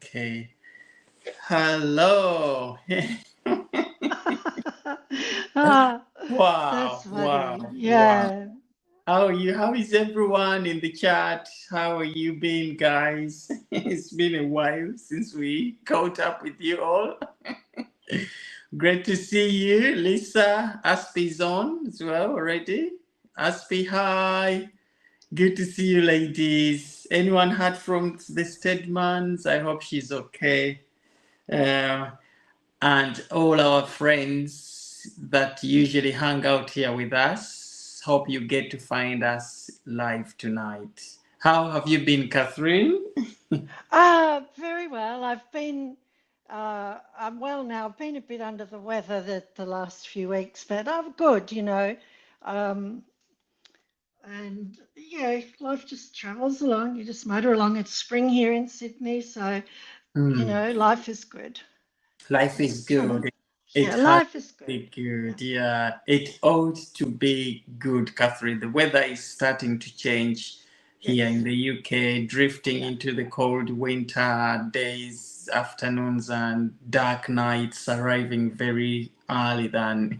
Okay. Hello. Ah, that's Wow. funny. Wow. Wow. Yeah. How are you? How is everyone in the chat? How are you been, guys? It's been a while since we caught up with you all. Great to see you, Lisa. Aspi's on as well already. Aspi, hi. Good to see you, ladies. Anyone heard from the Stedmans? I hope she's okay. Uh, and all our friends that usually hang out here with us. Hope you get to find us live tonight. How have you been, Catherine? Very well. I'm well now. I've been a bit under the weather the last few weeks, but I'm good. Um, and yeah, life just travels along. You just motor along. It's spring here in Sydney, so Hmm. life is good. Life is Just trying to, good. yeah, It has life is to good. be Yeah. good. Yeah, it ought to be good, Catherine. The weather is starting to change here in Yes. the UK, drifting Yeah. into the cold winter days, afternoons, and dark nights arriving very early than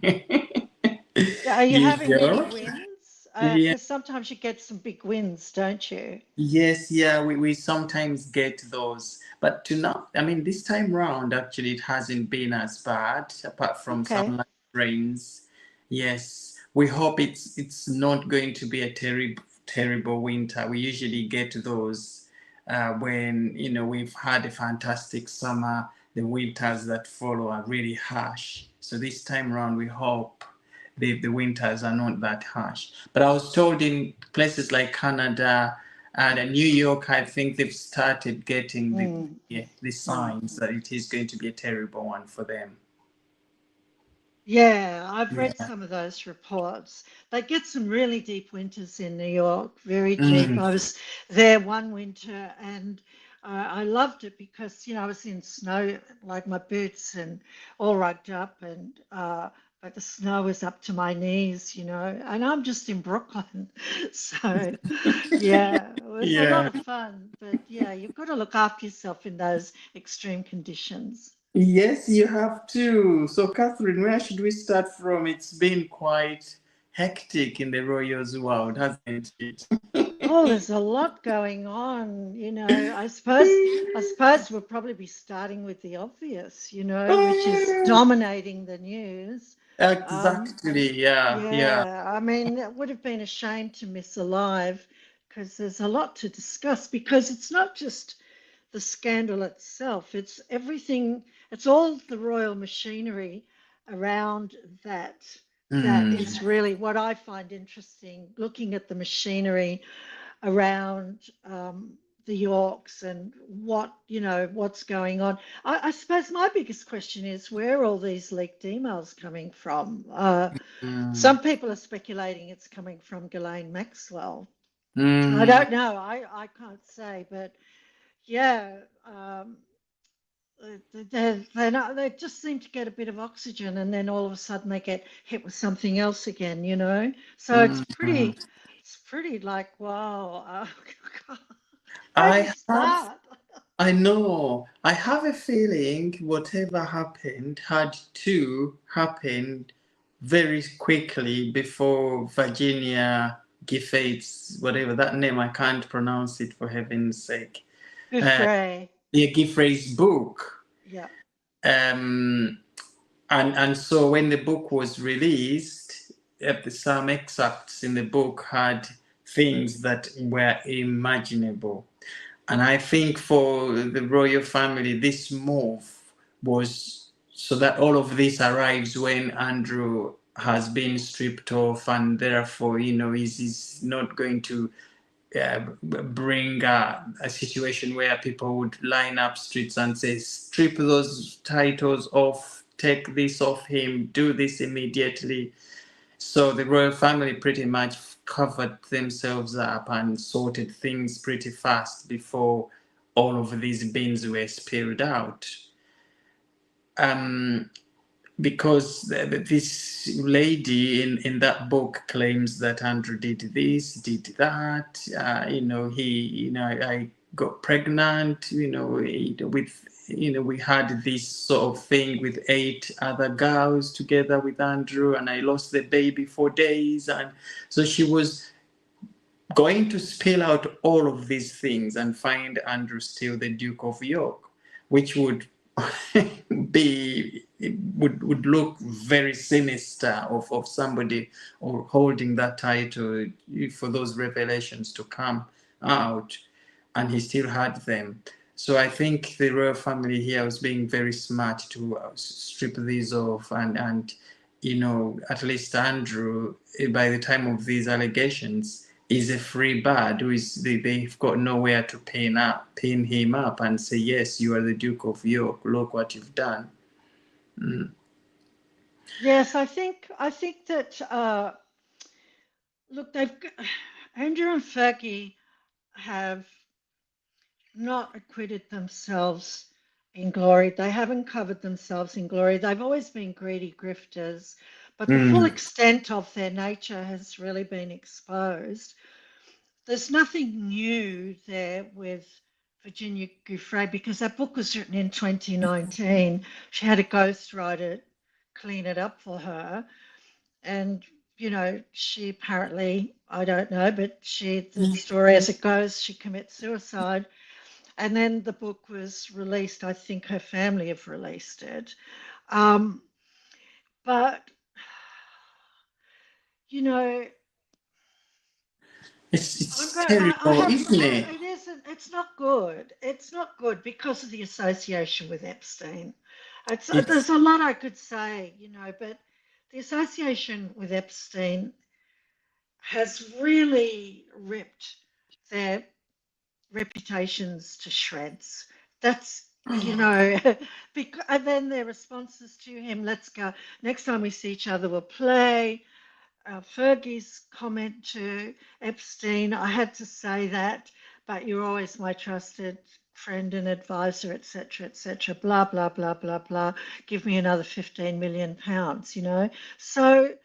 Yeah. Are you having many usual. winds? Yeah. Because sometimes you get some big winds, don't you? Yes, yeah, we sometimes get those. But to not, I mean, this time round, actually, it hasn't been as bad, apart from some Okay. light rains. Yes, we hope it's not going to be a terrible winter. We usually get those when, we've had a fantastic summer. The winters that follow are really harsh. So this time round, we hope the winters are not that harsh. But I was told in places like Canada and in New York, I think they've started getting Mm, the mm. signs that it is going to be a terrible one for them. Yeah, I've read Yeah. some of those reports. They get some really deep winters in New York, very deep. Mm. I was there one winter and I loved it because, I was in snow, like my boots and all rugged up, and but the snow was up to my knees, and I'm just in Brooklyn. So, yeah, it was a lot Yeah. of fun. But yeah, you've got to look after yourself in those extreme conditions. Yes, you have to. So, Catherine, where should we start from? It's been quite hectic in the Royals world, hasn't it? Oh, there's a lot going on. I suppose we'll probably be starting with the obvious, which is dominating the news. Um, Exactly. Yeah. Yeah. yeah, I mean, it would have been a shame to miss Alive because there's a lot to discuss because it's not just the scandal itself, it's everything, it's all the royal machinery around that. That Mm. is really what I find interesting, looking at the machinery around the Yorks and what's going on. I suppose my biggest question is where are all these leaked emails coming from? Mm. Some people are speculating it's coming from Ghislaine Maxwell. I Mm. don't know. I can't say, but yeah, they just seem to get a bit of oxygen and then all of a sudden they get hit with something else again. So it's Mm. pretty like, wow, where do you I have start? I know. I have a feeling whatever happened had to happen very quickly before Virginia Giffey's, whatever that name, I can't pronounce it for heaven's sake. Uh, Gouffre. yeah, Giffey's book. Yeah. Um, and so when the book was released, some excerpts in the book had things that were imaginable. And I think for the royal family, this move was so that all of this arrives when Andrew has been stripped off, and therefore, he's not going to bring a situation where people would line up streets and say, strip those titles off, take this off him, do this immediately. So the royal family pretty much covered themselves up and sorted things pretty fast before all of these bins were spilled out. Um, because this lady in that book claims that Andrew did this, did that. He, I got pregnant, with, we had this sort of thing with 8 other girls together with Andrew, and I lost the baby for days. And so she was going to spill out all of these things and find Andrew still the Duke of York, which would be would look very sinister of somebody or holding that title for those revelations to come out, and he still had them. So I think the royal family here was being very smart to strip these off, and at least Andrew, by the time of these allegations, is a free bird who is they've got nowhere to pin him up and say, yes, you are the Duke of York, look what you've done. Yes, I think that look, Andrew and Fergie have not acquitted themselves in glory. They haven't covered themselves in glory. They've always been greedy grifters, but the full Mm, extent of their nature has really been exposed. There's nothing new there with Virginia Giuffre because that book was written in 2019. She had a ghostwriter clean it up for her. And, she apparently, I don't know, but the story as it goes, she commits suicide. And then the book was released. I think her family have released it. Um, but, you know, I'm it's going. I terrible, have. isn't it? It isn't. It's not good. It's not good because of the association with Epstein. It's There's a lot I could say, but the association with Epstein has really ripped their reputations to shreds. That's because and then their responses to him. Let's go. Next time we see each other, we'll play. Fergie's comment to Epstein, I had to say that, but you're always my trusted friend and advisor, etc., etc., blah, blah, blah, blah, blah. Give me another 15 million pounds. So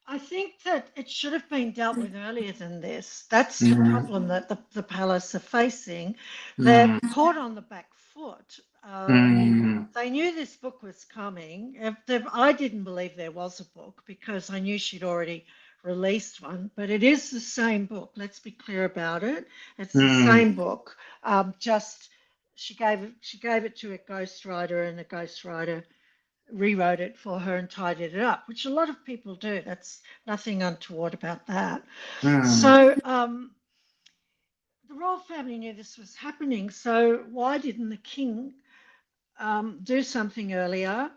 I think that it should have been dealt with earlier than this. That's the mm, problem that the palace are facing. They're mm, caught on the back foot. mm, They knew this book was coming. I didn't believe there was a book because I knew she'd already released one, but it is the same book. Let's be clear about it. It's the mm, same book. Just she gave it to a ghostwriter, and a ghostwriter rewrote it for her and tidied it up, which a lot of people do. That's nothing untoward about that. mm, So the royal family knew this was happening. So why didn't the king do something earlier?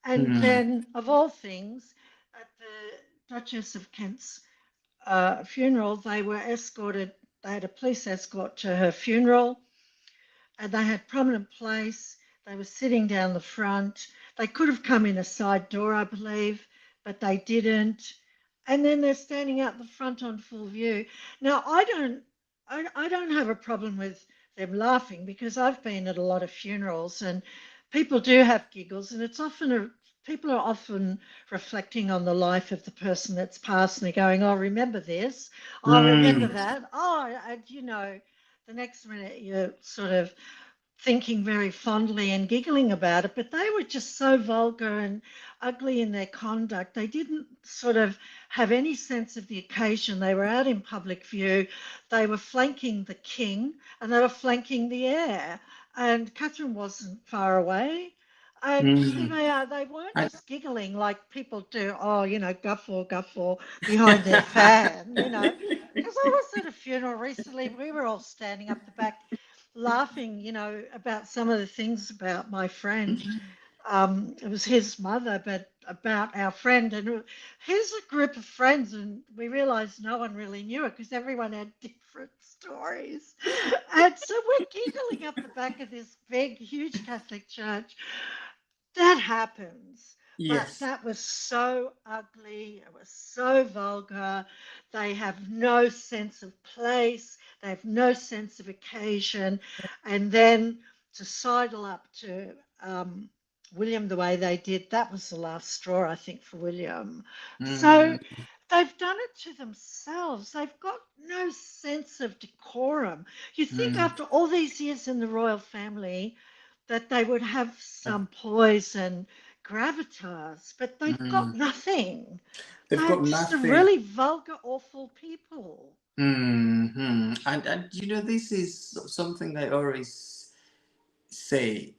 And mm, then, of all things, at the Duchess of Kent's funeral, they were escorted. They had a police escort to her funeral, and they had prominent place. They were sitting down the front. They could have come in a side door, I believe, but they didn't. And then they're standing out the front on full view. Now, I don't have a problem with them laughing because I've been at a lot of funerals and people do have giggles, and it's often people are often reflecting on the life of the person that's passed, and they're going, "Oh, remember this? Oh, remember mm. that? Oh," and the next minute you're sort of thinking very fondly and giggling about it, but they were just so vulgar and ugly in their conduct. They didn't sort of have any sense of the occasion. They were out in public view. They were flanking the king and they were flanking the heir. And Catherine wasn't far away. And Mm. they weren't I, just giggling like people do, oh, guffaw, guffaw behind their fan. Because I was at a funeral recently, we were all standing up the back laughing, about some of the things about my friend. It was his mother, but about our friend. And here's a group of friends, and we realized no one really knew it because everyone had different stories. And so we're giggling up the back of this big, huge Catholic church. That happens. But yes. that was so ugly. It was so vulgar. They have no sense of place. They have no sense of occasion. And then to sidle up to William the way they did, that was the last straw, I think, for William. So Mm. they've done it to themselves. They've got no sense of decorum. You think Mm, after all these years in the royal family that they would have some poise and gravitas, but they've got mm. nothing. They've They're got just a nothing. really vulgar, awful people. And you know, this is something I always say,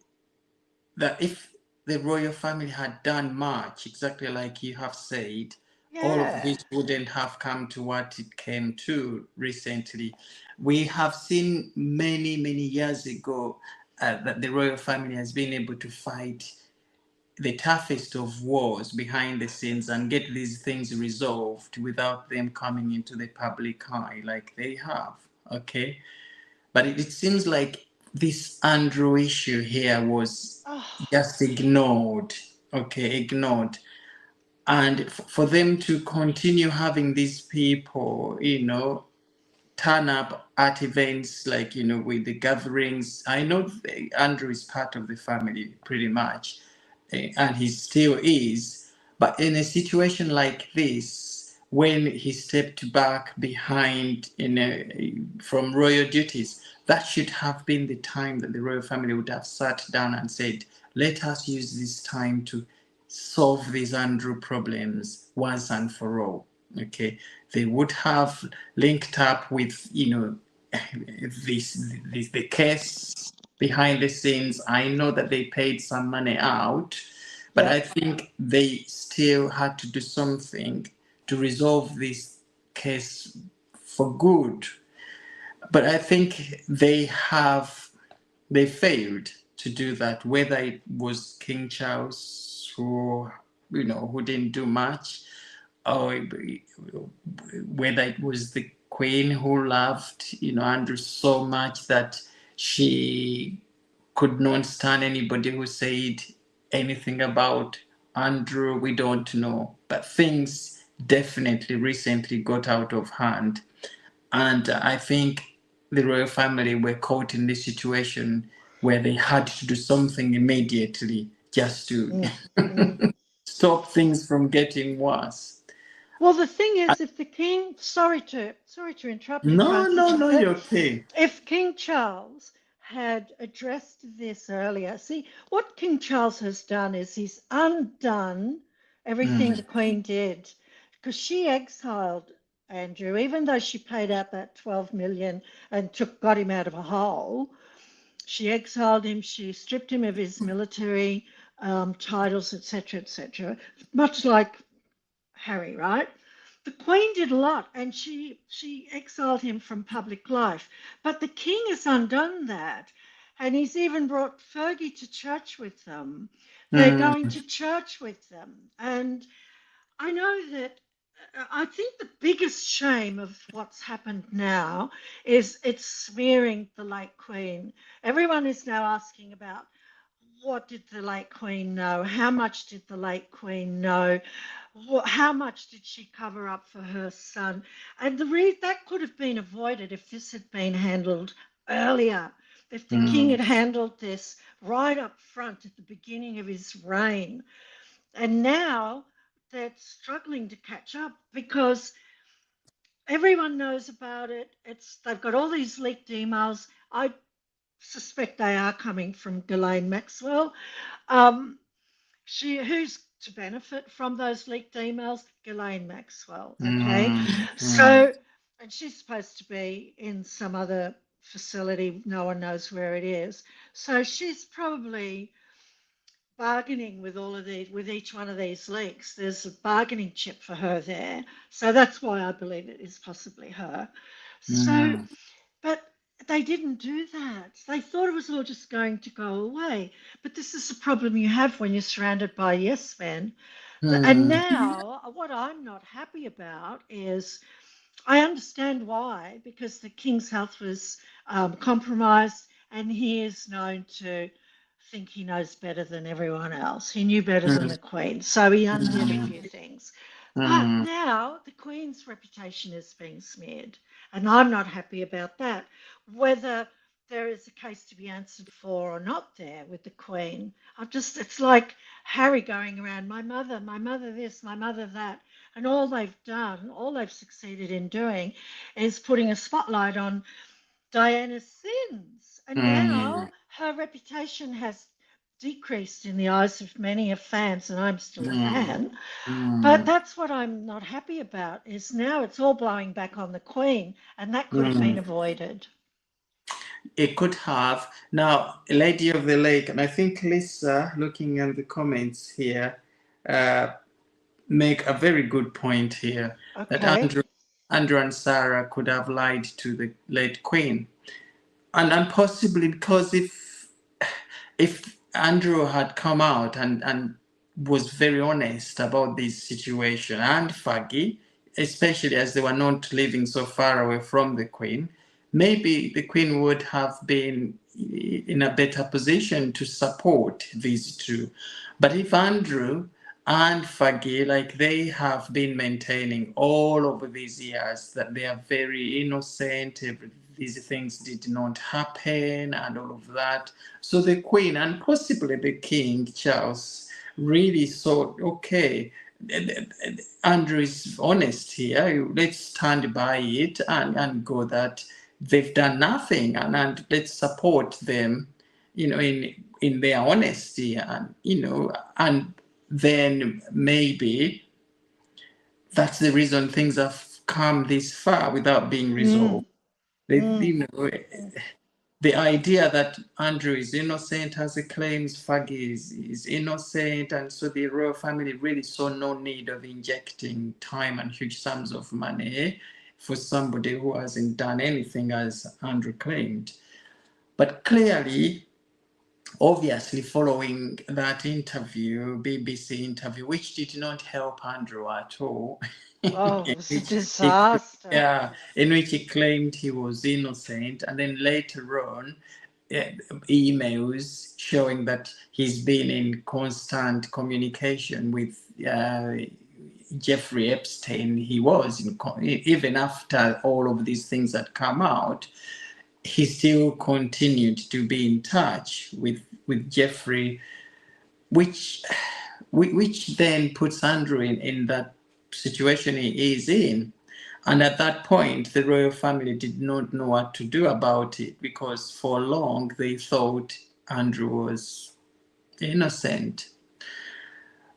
that if the royal family had done much, exactly like you have said, all of Yeah. this wouldn't have come to what it came to recently. We have seen many, many years ago that the royal family has been able to fight the toughest of wars behind the scenes and get these things resolved without them coming into the public eye like they have. Okay. But it seems like this Andrew issue here was Oh, just ignored. Okay, ignored. And for them to continue having these people, you know, turn up at events like, you know, with the gatherings. I know Andrew is part of the family pretty much, and he still is. But in a situation like this, when he stepped back behind from royal duties, that should have been the time that the royal family would have sat down and said, let us use this time to solve these Andrew problems once and for all. Okay, they would have linked up with, you know, this the case behind the scenes. I know that they paid some money out, but yeah. I think they still had to do something to resolve this case for good. But I think they failed to do that, whether it was King Charles who, you know, who didn't do much, or whether it was the Queen who loved, you know, Andrew so much that she could not stand anybody who said anything about Andrew. We don't know, but things definitely recently got out of hand, and I think the royal family were caught in this situation where they had to do something immediately just to Mm, mm. stop things from getting worse. Well, the thing is, if the king, sorry to interrupt you, No, Francis, no, no, but you're okay. if King Charles had addressed this earlier, see, what King Charles has done is he's undone everything Mm, the Queen did because she exiled Andrew, even though she paid out that 12 million and got him out of a hole. She exiled him. She stripped him of his military titles, etc., etc. Much like Harry, right? The Queen did a lot, and she exiled him from public life. But the King has undone that, and he's even brought Fergie to church with them. They're going mm, to church with them, and I know that. I think the biggest shame of what's happened now is it's smearing the late Queen. Everyone is now asking about what did the late Queen know? How much did the late Queen know? How much did she cover up for her son? And that could have been avoided if this had been handled earlier. If the king had mm, handled this right up front at the beginning of his reign. And now they're struggling to catch up because everyone knows about it. They've got all these leaked emails. I suspect they are coming from Ghislaine Maxwell. Um, who's to benefit from those leaked emails? Ghislaine Maxwell. Okay, mm, mm, so and she's supposed to be in some other facility. No one knows where it is. So she's probably bargaining with all of these, with each one of these leaks. There's a bargaining chip for her there. So that's why I believe it is possibly her. So mm, but they didn't do that. They thought it was all just going to go away. But this is the problem you have when you're surrounded by yes men. And mm, now, what I'm not happy about is I understand why, because the king's health was compromised and he is known to think he knows better than everyone else. He knew better than mm, the queen, so he undid a mm, few things. But mm, now the queen's reputation is being smeared, and I'm not happy about that. Whether there is a case to be answered for or not there with the queen, it's like Harry going around, my mother this, my mother that. And all they've done, all they've succeeded in doing, is putting a spotlight on Diana's sins. And Mm, now her reputation has decreased in the eyes of many of fans, and I'm still a mm, fan. But mm, that's what I'm not happy about, is now it's all blowing back on the Queen, and that could have been mm. avoided. It could have. Now, Lady of the Lake, and I think Lisa, looking at the comments here, uh, make a very good point here that Okay. Andrew and Sarah could have lied to the late Queen, and possibly because if Andrew had come out and was very honest about this situation, and Fergie, especially as they were not living so far away from the Queen, maybe the Queen would have been in a better position to support these two. But if Andrew and Fergie, like they have been maintaining all over these years, that they are very innocent, these things did not happen, and all of that. So the Queen and possibly the King Charles really thought, okay, Andrew is honest here. Let's stand by it and go that they've done nothing, and let's support them, in their honesty, and then maybe that's the reason things have come this far without being Mm, resolved. They, mm, the idea that Andrew is innocent as he claims Fergie is innocent, and so the royal family really saw no need of injecting time and huge sums of money for somebody who hasn't done anything as Andrew claimed. But clearly, obviously, following that interview, BBC interview, which did not help Andrew at all, oh, it in was a which he, disaster. yeah, in which he claimed he was innocent, and then later on, emails showing that he's been in constant communication with Jeffrey Epstein. He was even after all of these things had come out, he still continued to be in touch with Jeffrey, which then puts Andrew in that situation he is in. And at that point, the royal family did not know what to do about it, because for long they thought Andrew was innocent.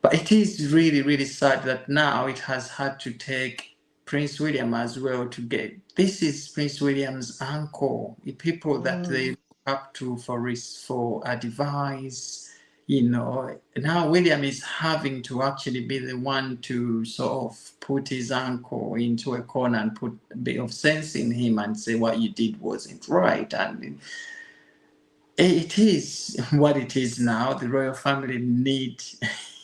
But it is really, really sad that now it has had to take Prince William as well to get. This is Prince William's uncle, the people that they Mm, look up to for advice. Now William is having to actually be the one to sort of put his uncle into a corner and put a bit of sense in him and say what you did wasn't right. And it is what it is now. The royal family need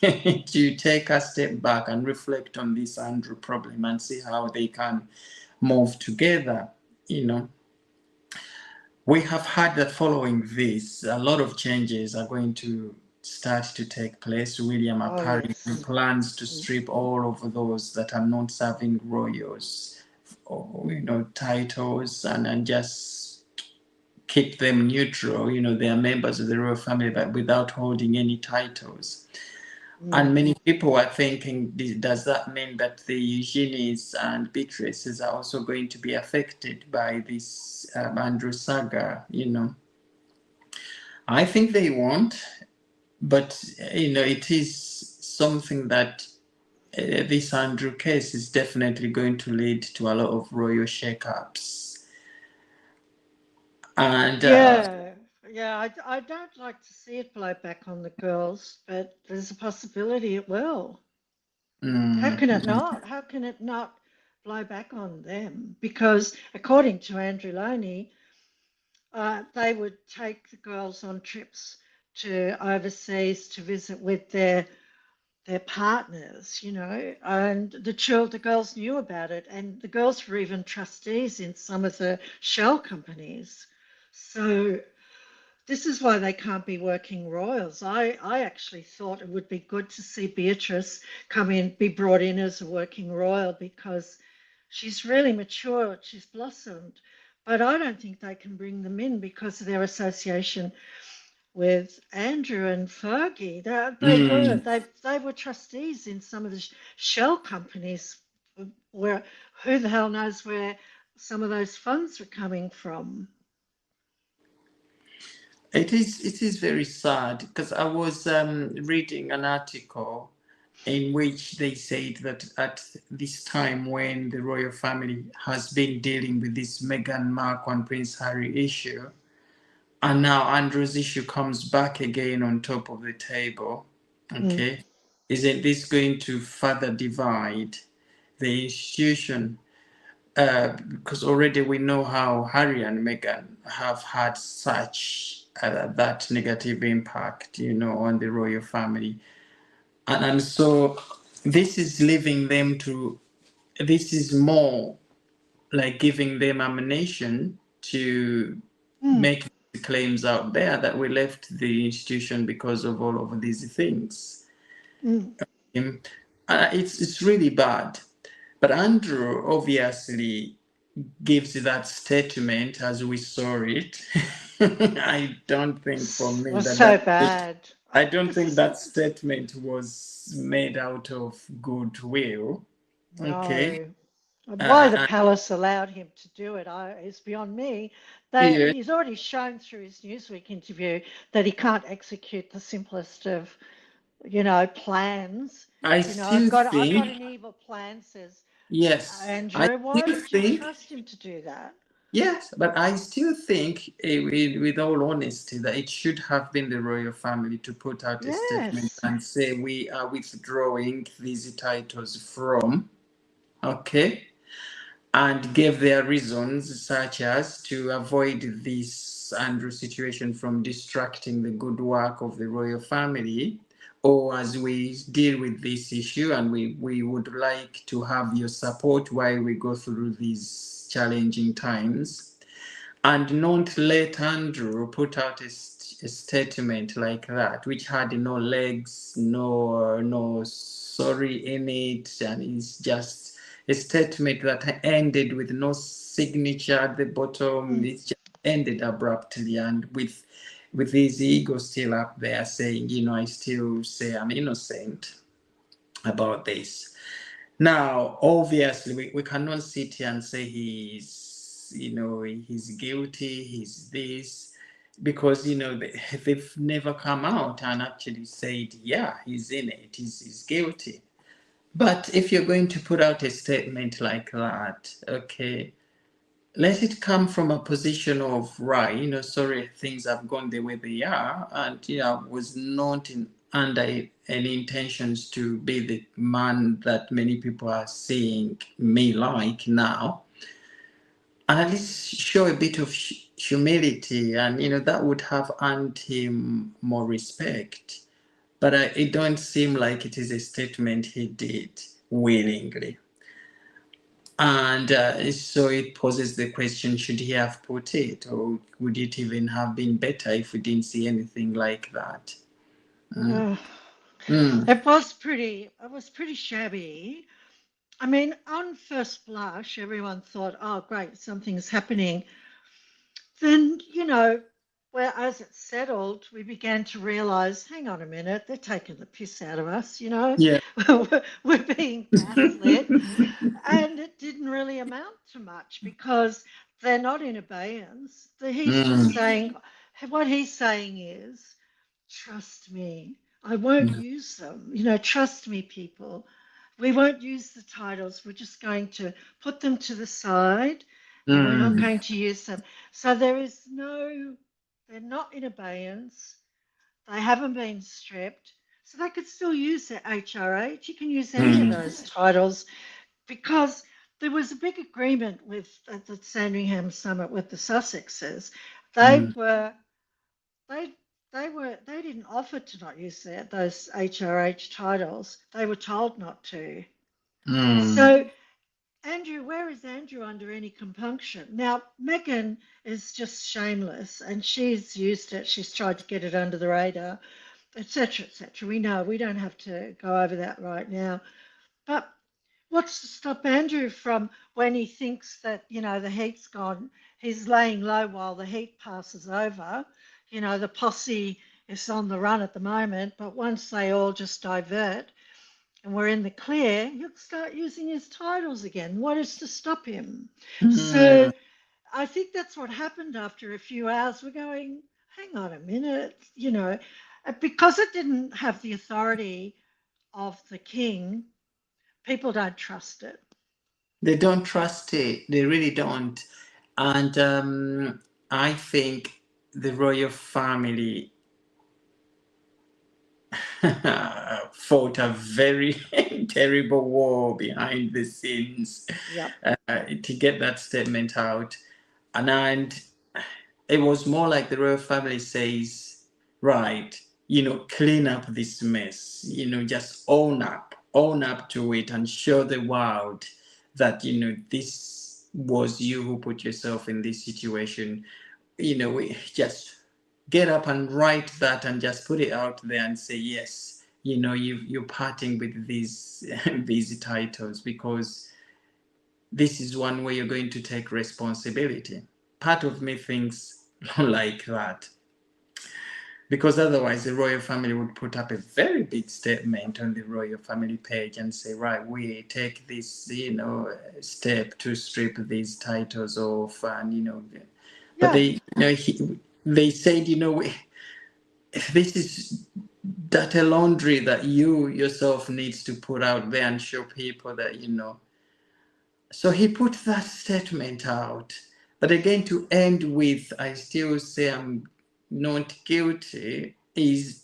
to take a step back and reflect on this Andrew problem and see how they can move together. We have heard that following this, a lot of changes are going to start to take place. William oh, apparently yes. plans to strip all of those that are not serving royals, titles, and just keep them neutral. They are members of the royal family, but without holding any titles. And Mm. many people are thinking, does that mean that the Eugenies and Beatrices are also going to be affected by this Andrew saga? I think they won't, but it is something that this Andrew case is definitely going to lead to a lot of royal shakeups. And Yeah, yeah, I don't like to see it blow back on the girls, but there's a possibility it will. How mm, can it mm, not? How can it not blow back on them? Because according to Andrew Loney, they would take the girls on trips to overseas to visit with their partners, and the girls knew about it, and the girls were even trustees in some of the shell companies. So this is why they can't be working royals. I actually thought it would be good to see Beatrice come in, be brought in as a working royal, because she's really matured, she's blossomed. But I don't think they can bring them in because of their association with Andrew and Fergie. Mm. They were trustees in some of the shell companies where who the hell knows where some of those funds were coming from. It is very sad because I was reading an article in which they said that at this time when the royal family has been dealing with this Meghan Markle and Prince Harry issue, and now Andrew's issue comes back again on top of the table. Mm, Okay, isn't this going to further divide the institution? Because already we know how Harry and Meghan have had such that negative impact, on the royal family, and so this is leaving them to. This is more like giving them ammunition to mm, make claims out there that we left the institution because of all of these things. mm. Um, it's really bad. But Andrew obviously gives that statement as we saw it. I don't think for me Was that so bad. I don't think that statement was made out of goodwill. Okay. No. Why the Uh, palace allowed him to do it is beyond me. yeah, He's already shown through his Newsweek interview that he can't execute the simplest of, plans. I still I've got think, an evil plan, says yes, I Andrew. Why still would you think, trust him to do that? yes, but I still think, with all honesty, that it should have been the royal family to put out a statement Yes. and say we are withdrawing these titles from, okay, and gave their reasons, such as to avoid this Andrew situation from distracting the good work of the royal family, or as we deal with this issue, and we would like to have your support while we go through these challenging times, and not let Andrew put out a statement like that, which had no legs, no sorry in it, and it's just a statement that ended with no signature at the bottom. Mm. It just ended abruptly, and with his ego still up there saying, I still say I'm innocent about this. Now, obviously, we cannot sit here and say he's guilty, he's this, because, they've never come out and actually said, yeah, he's in it, he's guilty. But if you're going to put out a statement like that, okay, let it come from a position of right, sorry, things have gone the way they are, and was not under any intentions to be the man that many people are seeing me like now, and at least show a bit of humility, and that would have earned him more respect. But it don't seem like it is a statement he did willingly. And so it poses the question, should he have put it? Or would it even have been better if we didn't see anything like that? Mm. Uh, Mm. it was pretty shabby. I mean, on first blush, everyone thought, oh, great, something's happening. Then, where as it settled, we began to realize, hang on a minute, they're taking the piss out of us, Yeah. we're being gaslit. And it didn't really amount to much because they're not in abeyance. He's just Mm. saying, what he's saying is, trust me, I won't use them. Trust me, people. We won't use the titles. We're just going to put them to the side and we're not Mm. going to use them. So they're not in abeyance. They haven't been stripped. So they could still use their HRH. You can use any of Mm. those titles because there was a big agreement at the Sandringham Summit with the Sussexes. They Mm. were they they didn't offer to not use those HRH titles. They were told not to. Mm. So Andrew, where is Andrew under any compunction? Now Meghan is just shameless and she's used it. She's tried to get it under the radar, etc., etc. We know we don't have to go over that right now. But what's to stop Andrew from when he thinks that, the heat's gone, he's laying low while the heat passes over, you know, the posse is on the run at the moment, but once they all just divert and we're in the clear, he'll start using his titles again. What is to stop him? So Mm. I think that's what happened after a few hours. We're going, hang on a minute, you know, because it didn't have the authority of the king, people don't trust it. They don't trust it. They really don't. And I think the royal family fought a very terrible war behind the scenes Yep. to get that statement out. And it was more like the royal family says, right, clean up this mess, just own up to it and show the world that, this was you who put yourself in this situation. We just get up and write that and just put it out there and say, yes, you're parting with these, these titles because this is one way you're going to take responsibility. Part of me thinks like that because otherwise the royal family would put up a very big statement on the royal family page and say, right, we take this, step to strip these titles off, and but Yeah, they said, this is dirty laundry that you yourself needs to put out there and show people that So he put that statement out. But again, to end with, I still say I'm not guilty, is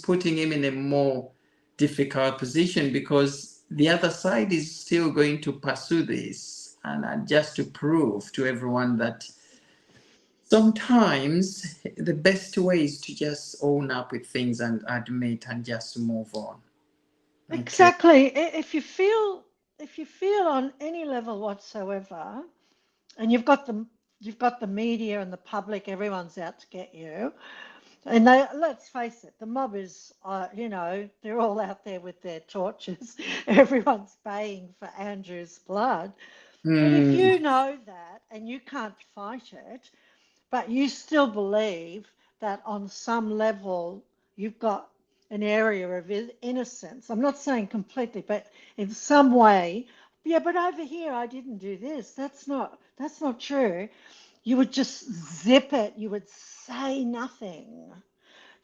putting him in a more difficult position because the other side is still going to pursue this. And just to prove to everyone that sometimes the best way is to just own up with things and admit and just move on. Okay. exactly. If you feel on any level whatsoever, and you've got the media and the public, everyone's out to get you. And let's face it, the mob is, they're all out there with their torches. Everyone's baying for Andrew's blood. But if Mm, you know that and you can't fight it, but you still believe that on some level you've got an area of innocence. I'm not saying completely, but in some way, yeah, but over here I didn't do this. That's not true. You would just zip it. You would say nothing.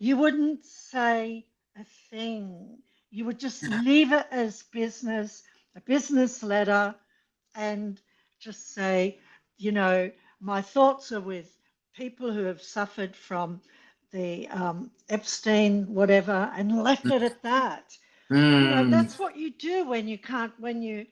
You wouldn't say a thing. You would just leave it as business, a business letter, and just say, you know, my thoughts are with people who have suffered from the Epstein, whatever, and left it at that. mm, That's what you do when you can't, when you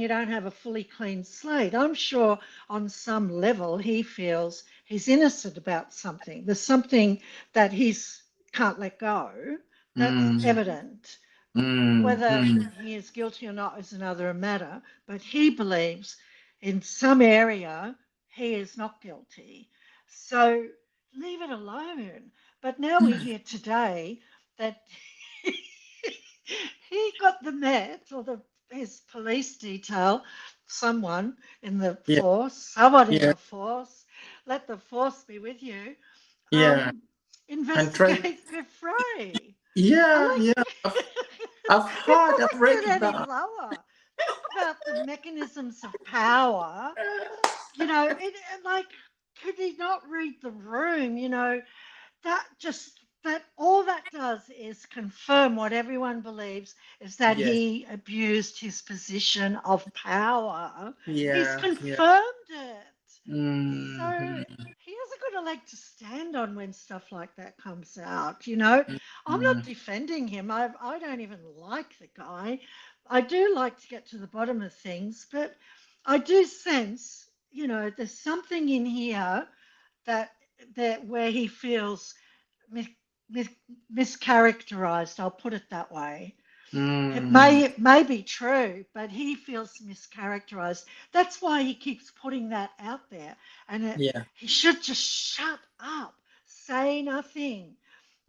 don't have a fully clean slate. I'm sure on some level he feels he's innocent about something. There's something that he's can't let go. That's mm, evident. mm, Whether mm. he is guilty or not is another matter, but he believes in some area he is not guilty. So leave it alone. But now we hear today that he got the Met or his police detail, someone in the Yeah, force, someone in yeah, the force, let the force be with you, yeah. And try. investigate for free. I Yeah, yeah. like it I've doesn't read get any that. lower. Talk about the mechanisms of power. Like, could he not read the room? That all that does is confirm what everyone believes is that Yes. he abused his position of power. He's Yeah, yeah. confirmed it. So Mm, he hasn't got a leg to stand on when stuff like that comes out. I'm not mm, defending him. I don't even like the guy. I do like to get to the bottom of things, but I do sense, there's something in here that where he feels mis, mis, mischaracterized. I'll put it that way. mm. It may be true, but he feels mischaracterized. That's why he keeps putting that out there. And Yeah. he should just shut up, say nothing,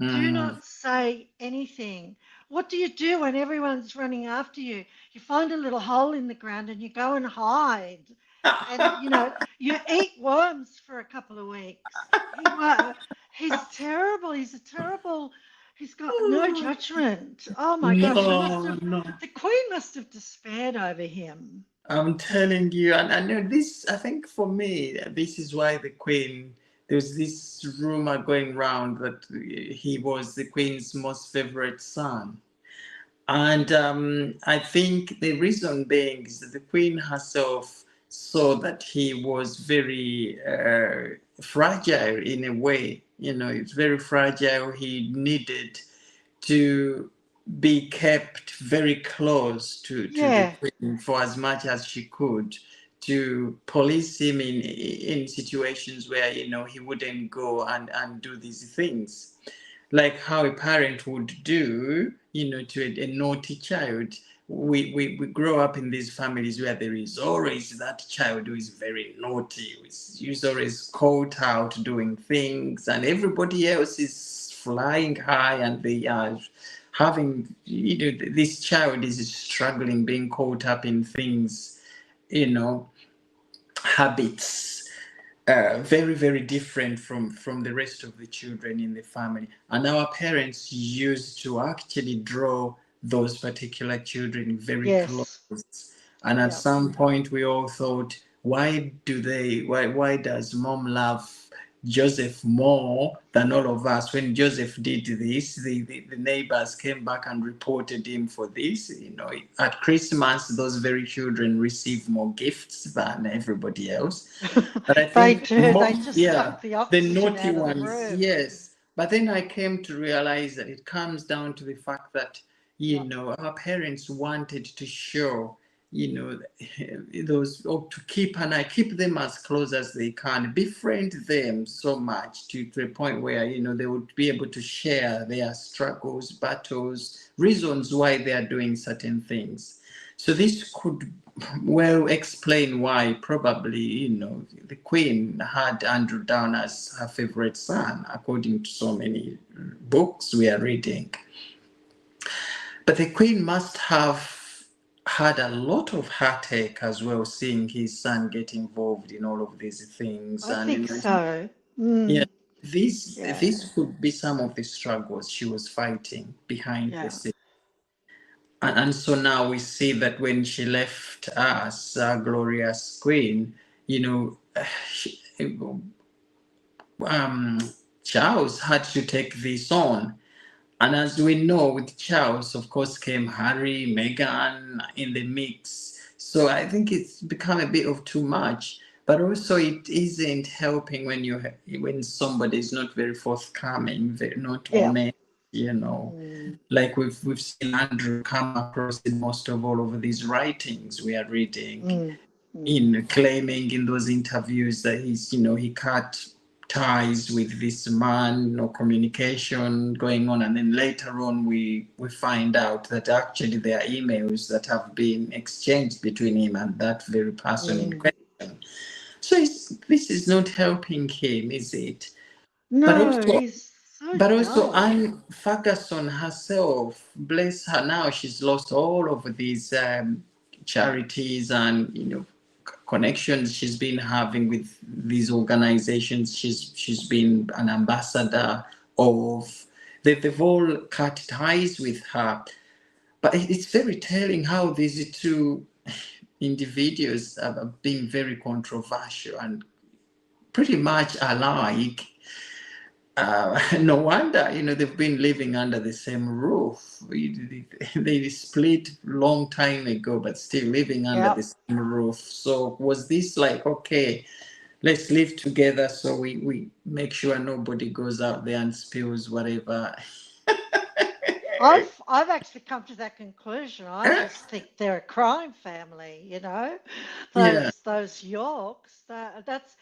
do Mm. not say anything. What do you do when everyone's running after you? You find a little hole in the ground and you go and hide. And You eat worms for a couple of weeks. He's terrible. He's a terrible. He's got no judgment. Oh my gosh! No, no. The Queen must have despaired over him. I'm telling you, and I know this, I think for me, this is why the Queen, there's this rumor going round that he was the Queen's most favorite son. And I think the reason being is that the Queen herself saw that he was very fragile in a way. You know, it's very fragile. He needed to be kept very close to the Yeah. Queen for as much as she could, to police him in situations where, you know, he wouldn't go and do these things, like how a parent would do, you know, to a naughty child. We grow up in these families where there is always that child who is very naughty, who's always caught out doing things, and everybody else is flying high, and they are having, you know, this child is struggling, being caught up in things, you know, habits, very very different from the rest of the children in the family. And our parents used to actually draw those particular children very Yes. close. And at Yep. some point we all thought, why does mom love Joseph more than all of us? When Joseph did this, the neighbors came back and reported him for this. You know, at Christmas, those very children receive more gifts than everybody else. But I They think, do. They just yeah, suck the the oxygen naughty out of the ones, room. yes. But then I came to realize that it comes down to the fact that, you Yep. know, our parents wanted to show, you know, those, or to keep them as close as they can, befriend them so much to a point where, you know, they would be able to share their struggles, battles, reasons why they are doing certain things. So this could well explain why probably, you know, the Queen had Andrew down as her favorite son, according to so many books we are reading. But the Queen must have had a lot of heartache as well, seeing his son get involved in all of these things. I And, you think know, so. yeah, Mm. Yeah. this could be some of the struggles she was fighting behind the Yeah. scenes. And so now we see that when she left us, our glorious Queen, you know, she, um, Charles had to take this on. And as we know, with Charles, of course, came Harry, Meghan in the mix. So I think it's become a bit of too much. But also, it isn't helping when somebody is not very forthcoming, not Yeah. honest. You know, Mm. like we've seen Andrew come across in most of all of these writings we are reading, Mm. in claiming in those interviews that he's, you know, he cut ties with this man, no communication going on, and then later on we find out that actually there are emails that have been exchanged between him and that very person in Mm. question. So this is not helping him, is it? But No, also, he's so dull. Anne Ferguson herself, bless her, now she's lost all of these charities and, you know, connections she's been having with these organizations. She's been an ambassador of. They've all cut ties with her. But it's very telling how these two individuals are being very controversial and pretty much alike. No wonder, you know, they've been living under the same roof. They split long time ago, but still living under the Yep. same roof. So was this like, okay, let's live together so we make sure nobody goes out there and spills whatever? I've actually come to that conclusion. I just think they're a crime family, you know. Yeah, Those Yorks. That's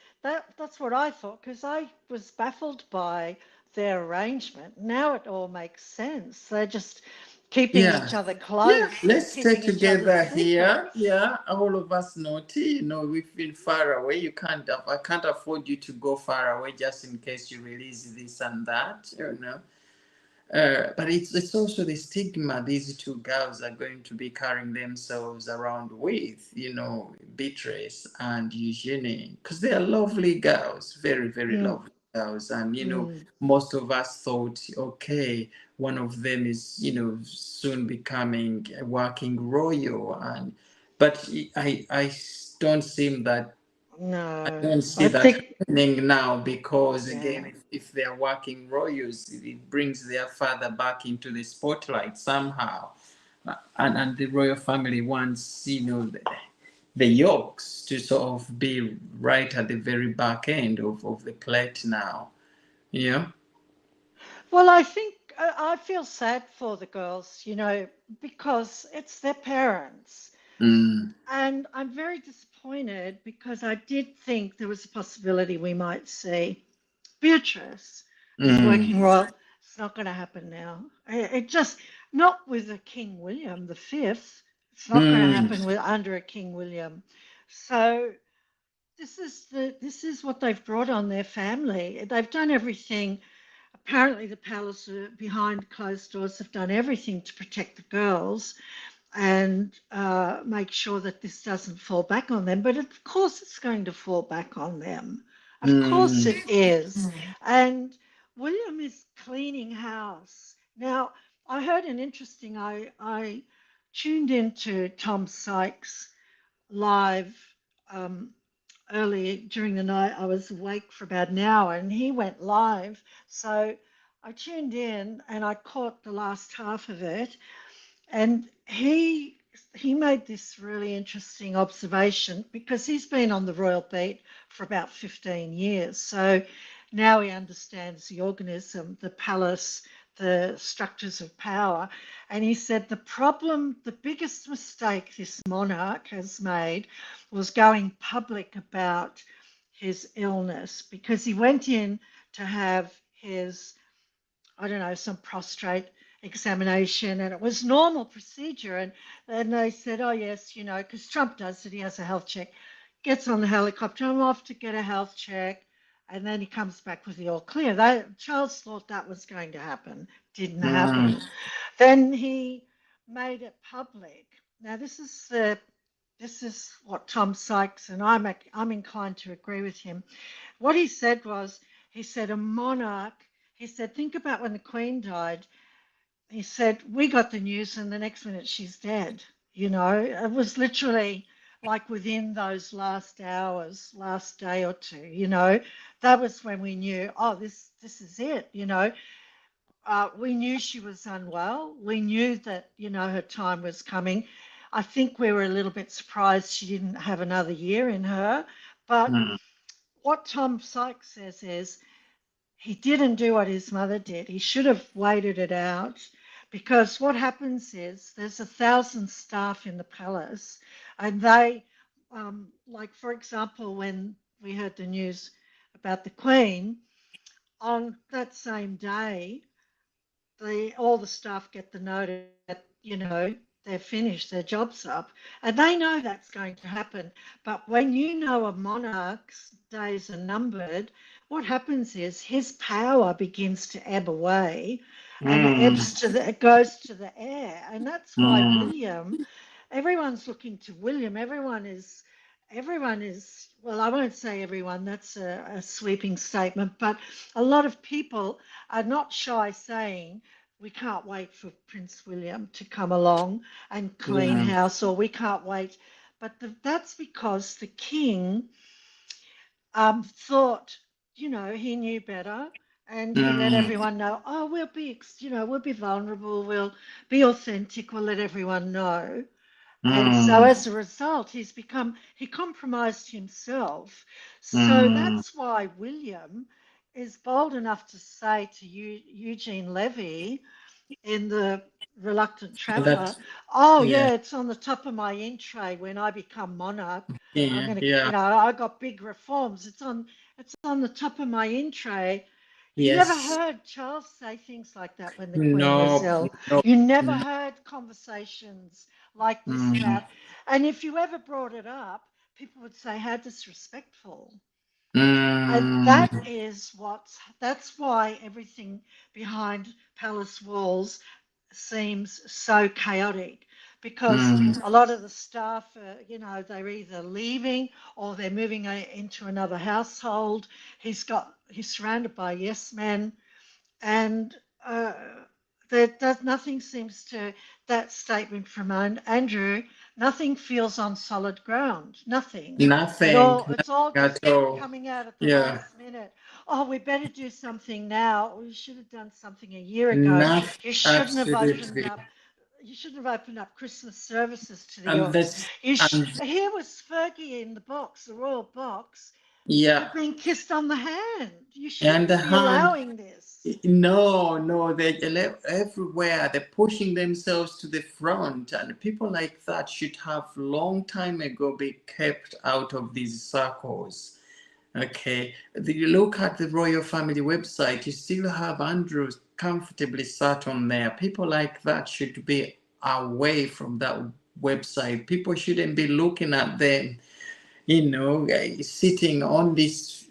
what I thought, because I was baffled by their arrangement. Now it all makes sense. They're just keeping yeah. each other Yeah, close and let's stay keeping each other's together here. secrets. Yeah, all of us naughty. You know, we've been far away. I can't afford you to go far away just in case you release this and that. You know, But it's also the stigma these two girls are going to be carrying themselves around with, Beatrice and Eugenie, because they are lovely girls, very, very Mm, lovely girls. And, mm. most of us thought, okay, one of them is, soon becoming a working royal. But I don't seem that I No, don't see I that think, happening now because, again, yeah. if they are working royals, it brings their father back into the spotlight somehow. And the royal family wants, the Yorks to sort of be right at the very back end of the plate now. Yeah. Well, I think I feel sad for the girls, because it's their parents. Mm, And I'm very disappointed because I did think there was a possibility we might see Beatrice as working mm, royal. It's not going to happen now. It just, not with a King William the Fifth. It's not going to mm, happen with under a King William. So this is what they've brought on their family. They've done everything. Apparently, the palace behind closed doors have done everything to protect the girls and make sure that this doesn't fall back on them. But of course, it's going to fall back on them. Of course, mm, it is. And William is cleaning house. Now, I heard an interesting, I tuned into Tom Sykes live um, early during the night. I was awake for about an hour and he went live. So I tuned in and I caught the last half of it. And he made this really interesting observation because he's been on the royal beat for about 15 years. So now he understands the organism, the palace, the structures of power. And he said the problem, the biggest mistake this monarch has made was going public about his illness because he went in to have his, I don't know, some prostrate examination, and it was normal procedure. And they said, oh, yes, because Trump does it, he has a health check, gets on the helicopter, I'm off to get a health check. And then he comes back with the all clear. Charles thought that was going to happen, didn't mm, happen. Then he made it public. Now, this is what Tom Sykes, and I'm inclined to agree with him. What he said was, he said, a monarch, he said, think about when the Queen died. He said, we got the news and the next minute she's dead. It was literally like within those last hours, last day or two, that was when we knew, oh, this is it, we knew she was unwell. We knew that, her time was coming. I think we were a little bit surprised she didn't have another year in her. But mm. what Tom Sykes says is he didn't do what his mother did. He should have waited it out because what happens is there's 1,000 staff in the palace and they, like, for example, when we heard the news about the Queen, on that same day, all the staff get the notice that, they're finished, their job's up, and they know that's going to happen. But when you know a monarch's days are numbered, what happens is his power begins to ebb away, and Mm, it goes to the air, and that's why mm, everyone's looking to William. Everyone is, well, I won't say everyone, that's a sweeping statement, but a lot of people are not shy saying we can't wait for Prince William to come along and clean yeah. house, or we can't wait. But that's because the king thought, he knew better. And he let Mm, everyone know, oh, we'll be vulnerable, we'll be authentic, we'll let everyone know. And so mm, as a result, he compromised himself. So mm. that's why William is bold enough to say to Eugene Levy in The Reluctant Traveller, That, oh, yeah, yeah, it's on the top of my in tray when I become monarch. I'm yeah, going to, yeah, I got big reforms. It's on the top of my in tray. You never yes. heard Charles say things like that when the Queen was No, ill. no, You never no. heard conversations like this Mm, about, and if you ever brought it up, people would say, how disrespectful. And that's why everything behind palace walls seems so chaotic, because a lot of the staff, they're either leaving or they're moving into another household. He's surrounded by yes men, and nothing seems to, that statement from Andrew, nothing feels on solid ground. Nothing. Nothing, It's all nothing just at all. coming out at the Yeah, last minute. Oh, we better do something now. Or you should have done something a year ago. nothing, You shouldn't have opened absolutely. up. You shouldn't have opened up Christmas services to the And Yorks. that's, and Here was Fergie in the box, the royal box, yeah, being kissed on the hand. You and the shouldn't be hand, allowing this. no, everywhere. They're pushing themselves to the front, and people like that should have long time ago be kept out of these circles. Okay, you look at the royal family website, you still have Andrew comfortably sat on there. People like that should be away from that website. People shouldn't be looking at them, sitting on this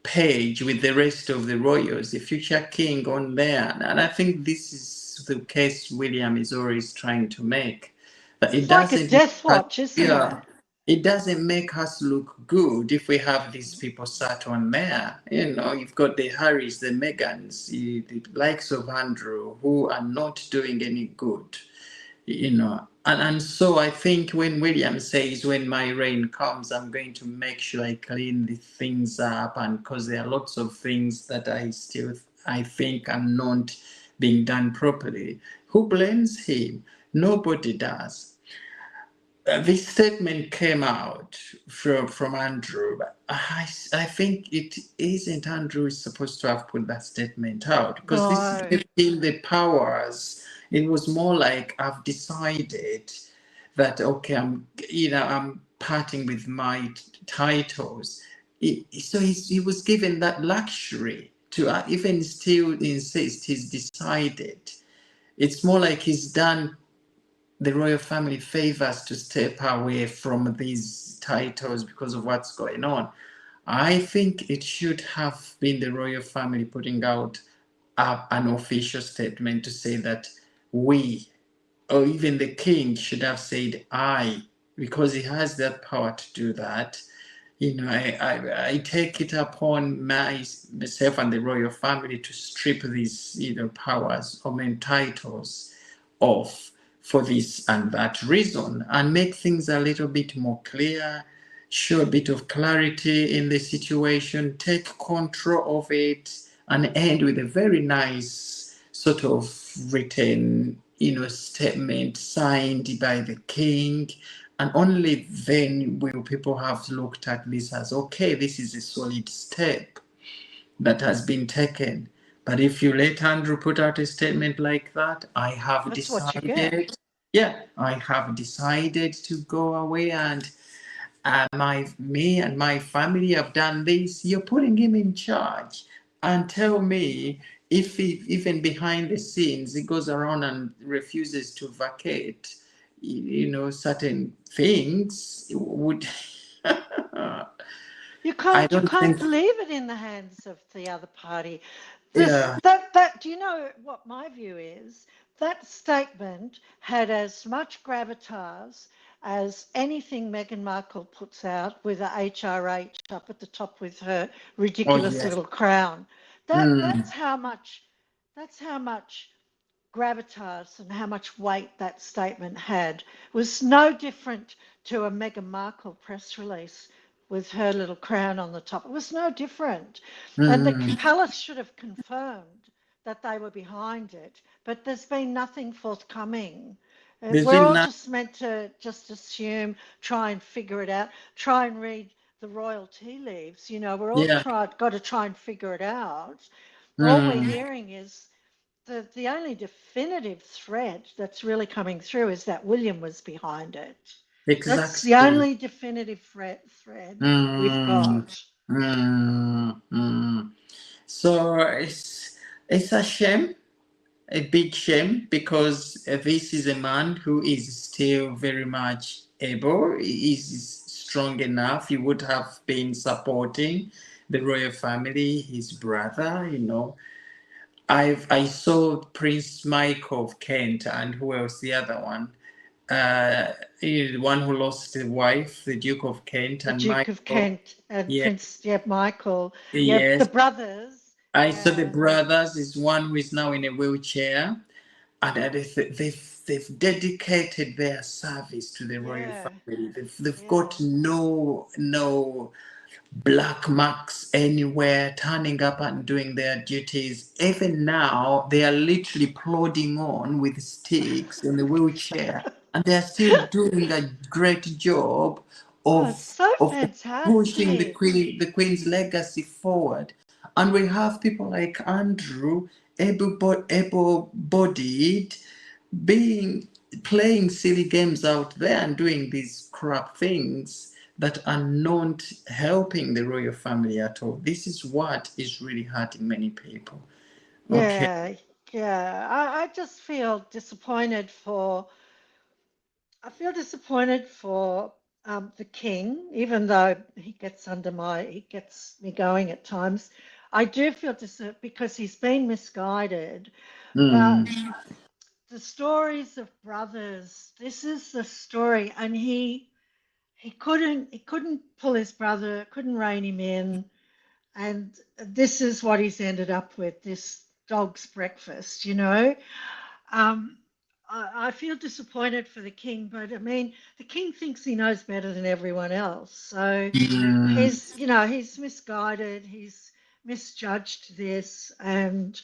page with the rest of the royals, the future king on there. And I think this is the case William is always trying to make. But it It's like a doesn't, death watch, isn't it? yeah, it doesn't make us look good if we have these people sat on there. You've got the Harrys, the Megans, the likes of Andrew, who are not doing any good. And so I think when William says, when my reign comes, I'm going to make sure I clean the things up, and because there are lots of things that I think are not being done properly. Who blames him? Nobody does. This statement came out from Andrew. But I think it isn't Andrew is supposed to have put that statement out, because this No. gave him the powers. It was more like, I've decided that, okay, I'm parting with my titles. So he was given that luxury to even still insist he's decided. It's more like he's done the royal family favors to step away from these titles because of what's going on. I think it should have been the royal family putting out an official statement to say that we, or even the king, should have said I, because he has that power to do that. I take it upon myself and the royal family to strip these, powers or titles off for this and that reason, and make things a little bit more clear, show a bit of clarity in the situation, take control of it, and end with a very nice sort of written, statement signed by the king. And only then will people have looked at this as, okay, this is a solid step that has been taken. But if you let Andrew put out a statement like that, I have That's what you get. decided, I have decided to go away, and me and my family have done this. You're putting him in charge, and tell me if he, even behind the scenes, he goes around and refuses to vacate, certain things. Would You I can't don't think, leave it in the hands of the other party. yeah, Do you know what my view is? That statement had as much gravitas as anything Meghan Markle puts out with a HRH up at the top with her oh ridiculous yes, little crown. mm, That's how much gravitas and how much weight that statement had. It was no different to a Meghan Markle press release with her little crown on the top. It was no different. And the mm. palace should have confirmed that they were behind it, but there's been nothing forthcoming. There's We're been all not, just meant to just assume, try and figure it out, try and read the royal tea leaves. We're all yeah, got to try and figure it out. All we're mm, hearing is the only definitive thread that's really coming through is that William was behind it. That's the exactly. only definitive thread we've Mm, got. mm. So it's a shame, a big shame, because this is a man who is still very much able, is strong enough, he would have been supporting the royal family, his brother, you know. I saw Prince Michael of Kent, and who else? The other one, the one who lost his wife, the Duke of Kent, The and Duke of Michael. Kent and Yeah, Prince, yeah, Michael, yeah, the yes. brothers. I saw the And brothers. Is one who is now in a wheelchair, and they've dedicated their service to the royal yeah, family. They've yeah. got no black marks anywhere, turning up and doing their duties. Even now, they are literally plodding on with sticks in the wheelchair, and they're still doing a great job Oh, it's of so of pushing fantastic. the Queen's legacy forward. And we have people like Andrew, able-bodied, being playing silly games out there and doing these crap things that are not helping the royal family at all. This is what is really hurting many people. Okay. Yeah, yeah. I just feel disappointed for I feel disappointed for the king, even though he gets me going at times. I do feel disappointed because he's been misguided. But Mm, the stories of brothers, this is the story, and he couldn't pull his brother, couldn't rein him in, and this is what he's ended up with, this dog's breakfast, you know. Um, I feel disappointed for the king, but I mean, the king thinks he knows better than everyone else. So mm, he's misguided, he's misjudged this, and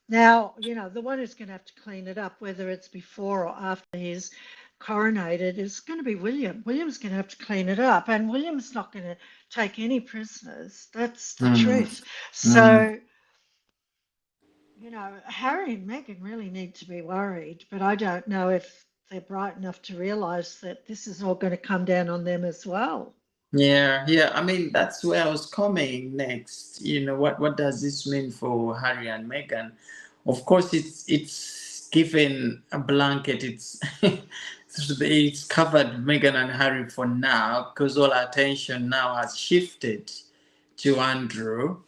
now, the one who's going to have to clean it up, whether it's before or after he's coronated, is going to be William. William's going to have to clean it up, and William's not going to take any prisoners. That's the mm, truth. mm. So, Harry and Meghan really need to be worried, but I don't know if they're bright enough to realize that this is all going to come down on them as well. Yeah, yeah. I mean, that's where I was coming next. You know, what does this mean for Harry and Meghan? Of course, it's given a blanket. It's covered Meghan and Harry for now because all attention now has shifted to Andrew,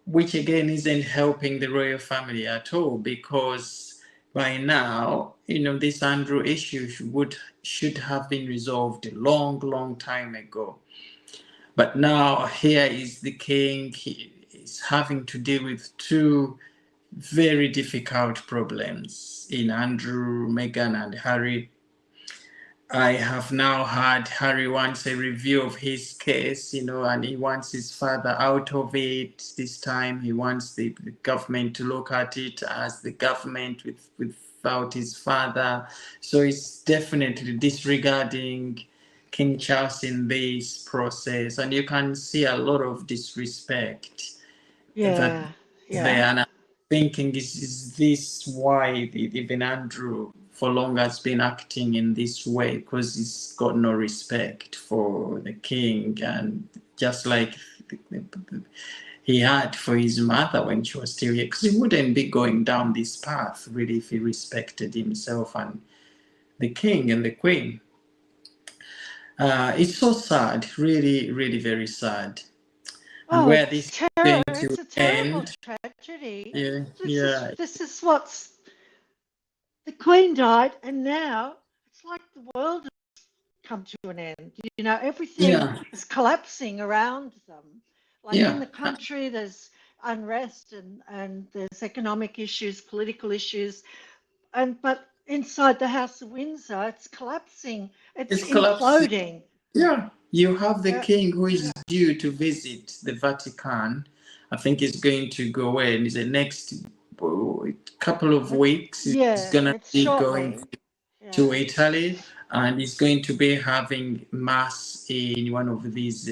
which again isn't helping the royal family at all because by now, this Andrew issue should have been resolved a long time ago. But now here is the king. He is having to deal with two very difficult problems in Andrew, Meghan, and Harry. I have now had Harry wants a review of his case, and he wants his father out of it this time. He wants the government to look at it as the government without his father. So he's definitely disregarding King Charles in this process. And you can see a lot of disrespect that Yeah, there. yeah. And I'm thinking, is this why even Andrew for long has been acting in this way? Because he's got no respect for the king, and just like he had for his mother when she was still here, because he wouldn't be going down this path really if he respected himself and the king and the queen. It's so sad, really, really very sad. And Oh, where this is going to it's a terrible end, tragedy. yeah, This is yeah, this is what's the Queen died, and now it's like the world has come to an end. Everything yeah, is collapsing around them. Like in yeah. the country, there's unrest and there's economic issues, political issues, but inside the House of Windsor, it's collapsing. It's It's collapsing. imploding. Yeah, you have the Uh, king who is due to visit the Vatican. I think he's going to go in the next couple of weeks. He's yeah, gonna it's be going shortly. to Yeah. Italy, and he's going to be having mass in one of these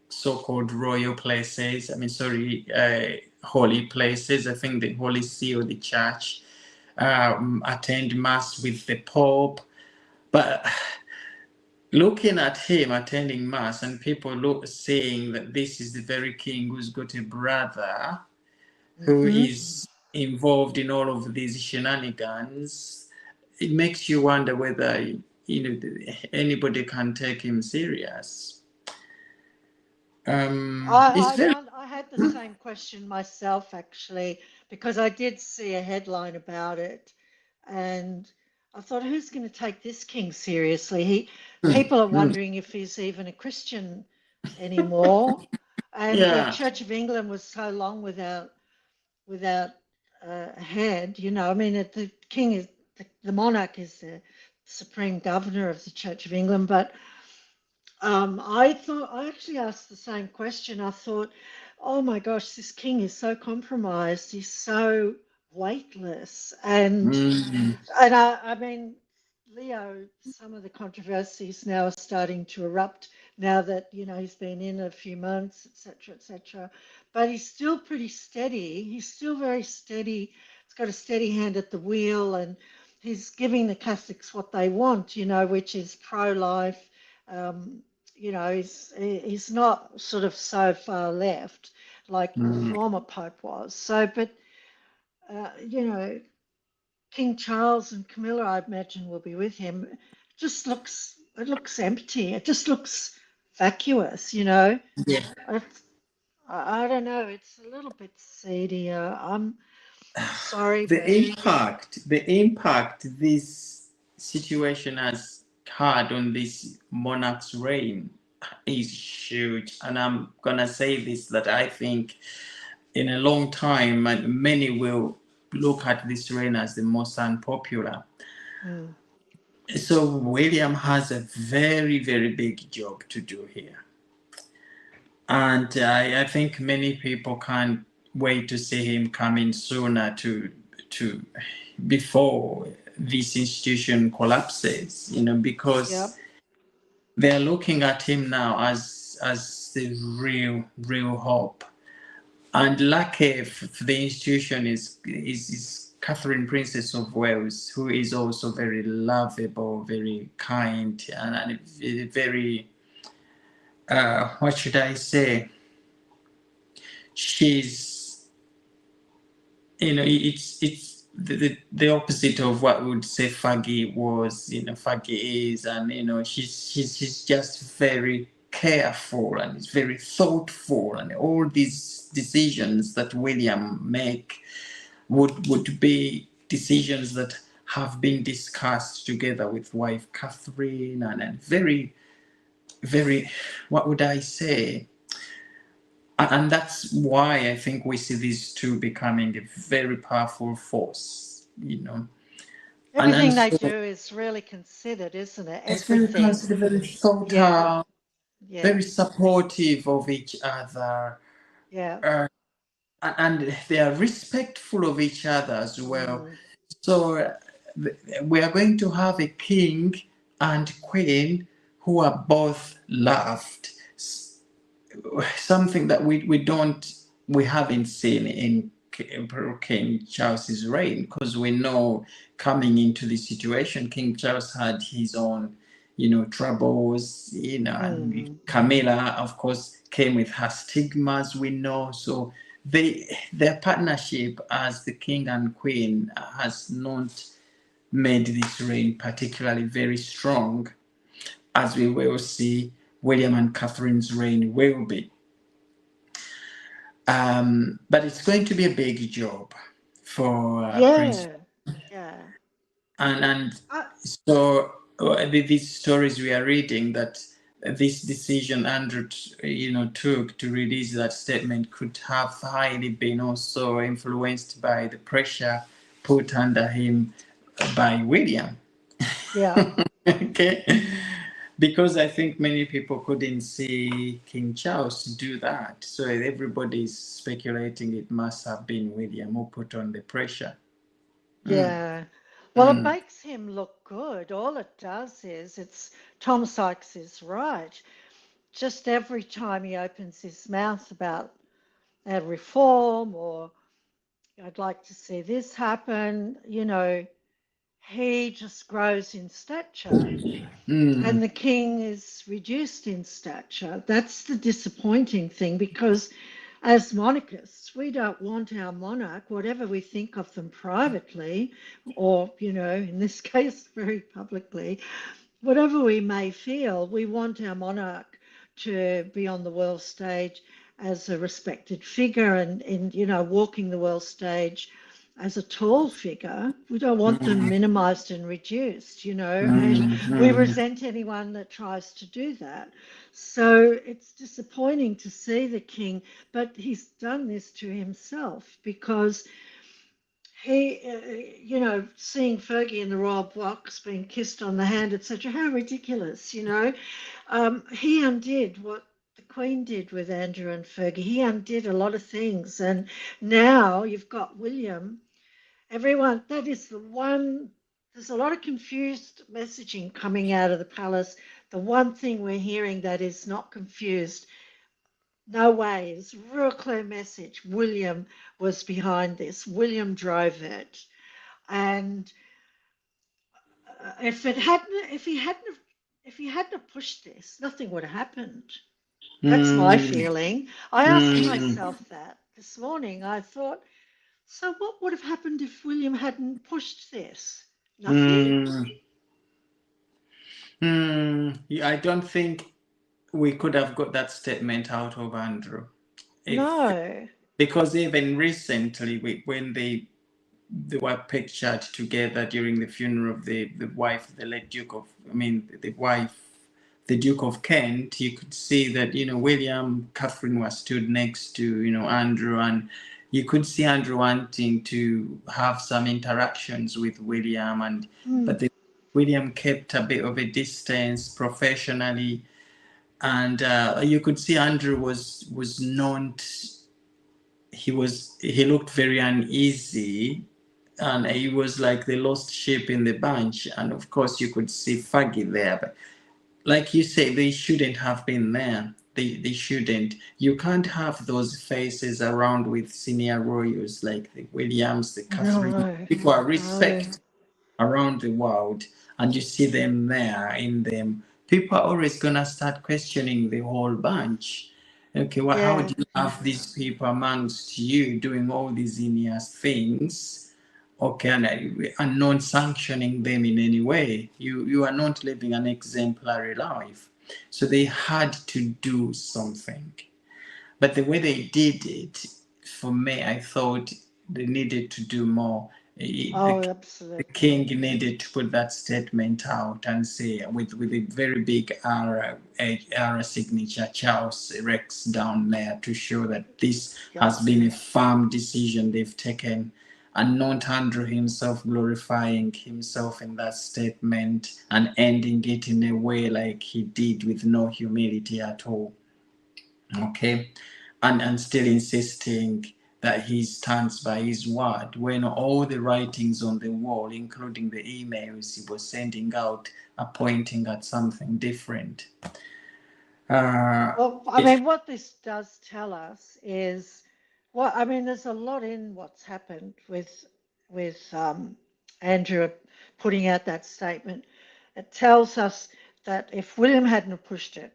so-called royal places. I mean, sorry, holy places. I think the Holy See or the Church. Attend mass with the Pope, but looking at him attending mass and people saying that this is the very king who's got a brother who Hmm. is involved in all of these shenanigans, it makes you wonder whether anybody can take him serious. It's very. I had the same question myself, actually, because I did see a headline about it, and I thought, who's going to take this king seriously? People are wondering if he's even a Christian anymore, and the Yeah. Church of England was so long without a head. I mean, the king is the monarch is the supreme governor of the Church of England, but I actually asked the same question. I thought, oh my gosh, this king is so compromised. He's so weightless, and Mm. I mean, Leo. Some of the controversies now are starting to erupt now that he's been in a few months, etc., etc. But he's still pretty steady. He's still very steady. He's got a steady hand at the wheel, and he's giving the Catholics what they want, which is pro-life. Um, he's not sort of so far left like the Mm. former Pope was. So, but King Charles and Camilla, I imagine, will be with him. It looks empty. It just looks vacuous. Yeah. I don't know. It's a little bit seedy. I'm sorry, The but impact this situation has had on this monarch's reign is huge. And I'm gonna say this, that I think in a long time, and many will look at this reign as the most unpopular. mm, So William has a very, very big job to do here. And I think many people can't wait to see him coming sooner to before this institution collapses, because yep, they're looking at him now as the real hope. And lucky for the institution is Catherine, Princess of Wales, who is also very lovable, very kind, and very what should I say? She's, it's the opposite of what we would say Fergie was. Fergie is, and she's just very careful and is very thoughtful, and all these decisions that William make would be decisions that have been discussed together with wife Catherine, and very, very, what would I say? And that's why I think we see these two becoming a very powerful force, and everything they so do is really considered, isn't it? it's very Everything. considered, very thought Yeah, out, yeah, very supportive of each other, yeah. uh, and they are respectful of each other as well. Mm, So we are going to have a king and queen who are both loved. Something that we haven't seen in King Charles's reign, because we know coming into the situation, King Charles had his own, troubles, and mm. Camilla, of course, came with her stigmas. We know, so their partnership as the king and queen has not made this reign particularly very strong, as we will see William and Catherine's reign will be. But it's going to be a big job for Prince. Yeah, yeah. And I, so these stories we are reading, that this decision Andrew took to release that statement could have highly been also influenced by the pressure put under him by William. yeah. Okay, because I think many people couldn't see King Charles do that, so everybody's speculating it must have been William who put on the pressure. Yeah. Well, it Mm. makes him look good. All it does is Tom Sykes is right. Just every time he opens his mouth about a reform or I'd like to see this happen, he just grows in stature and Mm. the king is reduced in stature. That's the disappointing thing because as monarchists, we don't want our monarch, whatever we think of them privately, or, in this case, very publicly, whatever we may feel, we want our monarch to be on the world stage as a respected figure and you know, walking the world stage as a tall figure. We don't want them Mm, minimized and reduced, you know, and mm, we mm, resent anyone that tries to do that. So it's disappointing to see the king, but he's done this to himself because he, you know, seeing Fergie in the royal box being kissed on the hand, etc. How ridiculous, you know. He undid what the Queen did with Andrew and Fergie. He undid a lot of things, and now you've got William. Everyone, that is the one. There's a lot of confused messaging coming out of the palace. The one thing we're hearing that is not confused, no way, it's a real clear message. William was behind this. William drove it. And if it hadn't, if he hadn't have pushed this, nothing would have happened. That's my mm, feeling. I asked mm, myself that this morning. I thought, so what would have happened if William hadn't pushed this? Nothing? mm, Yeah, I don't think we could have got that statement out of Andrew. If No. because even recently, when they were pictured together during the funeral of the wife, the late Duke of, I mean, the wife, the Duke of Kent, you could see that, you know, William, Catherine was stood next to, you know, Andrew, and you could see Andrew wanting to have some interactions with William, and Hmm. but William kept a bit of a distance professionally, and you could see Andrew was not. He looked very uneasy, and he was like the lost sheep in the bunch. And of course, you could see Faggy there, but like you say, they shouldn't have been there. They shouldn't. You can't have those faces around with senior royals like the Williams, the Catherine. No. People are No. respect around the world, and you see them there in them. People are always gonna start questioning the whole bunch. Okay, well, how Yeah. do you have these people amongst you doing all these heinous things? Okay, and not sanctioning them in any way. You are not living an exemplary life. So they had to do something. But the way they did it, for me, I thought they needed to do more. Oh, The absolutely. king needed to put that statement out and say, with a very big R signature, Charles Rex down there, to show that this Yep. has been a firm decision they've taken, and not Andrew himself glorifying himself in that statement and ending it in a way like he did with no humility at all. Okay, and still insisting that he stands by his word when all the writings on the wall, including the emails he was sending out, are pointing at something different. uh, Well, I it, mean, what this does tell us is, well, I mean, there's a lot in what's happened with Andrew putting out that statement. It tells us that if William hadn't have pushed it,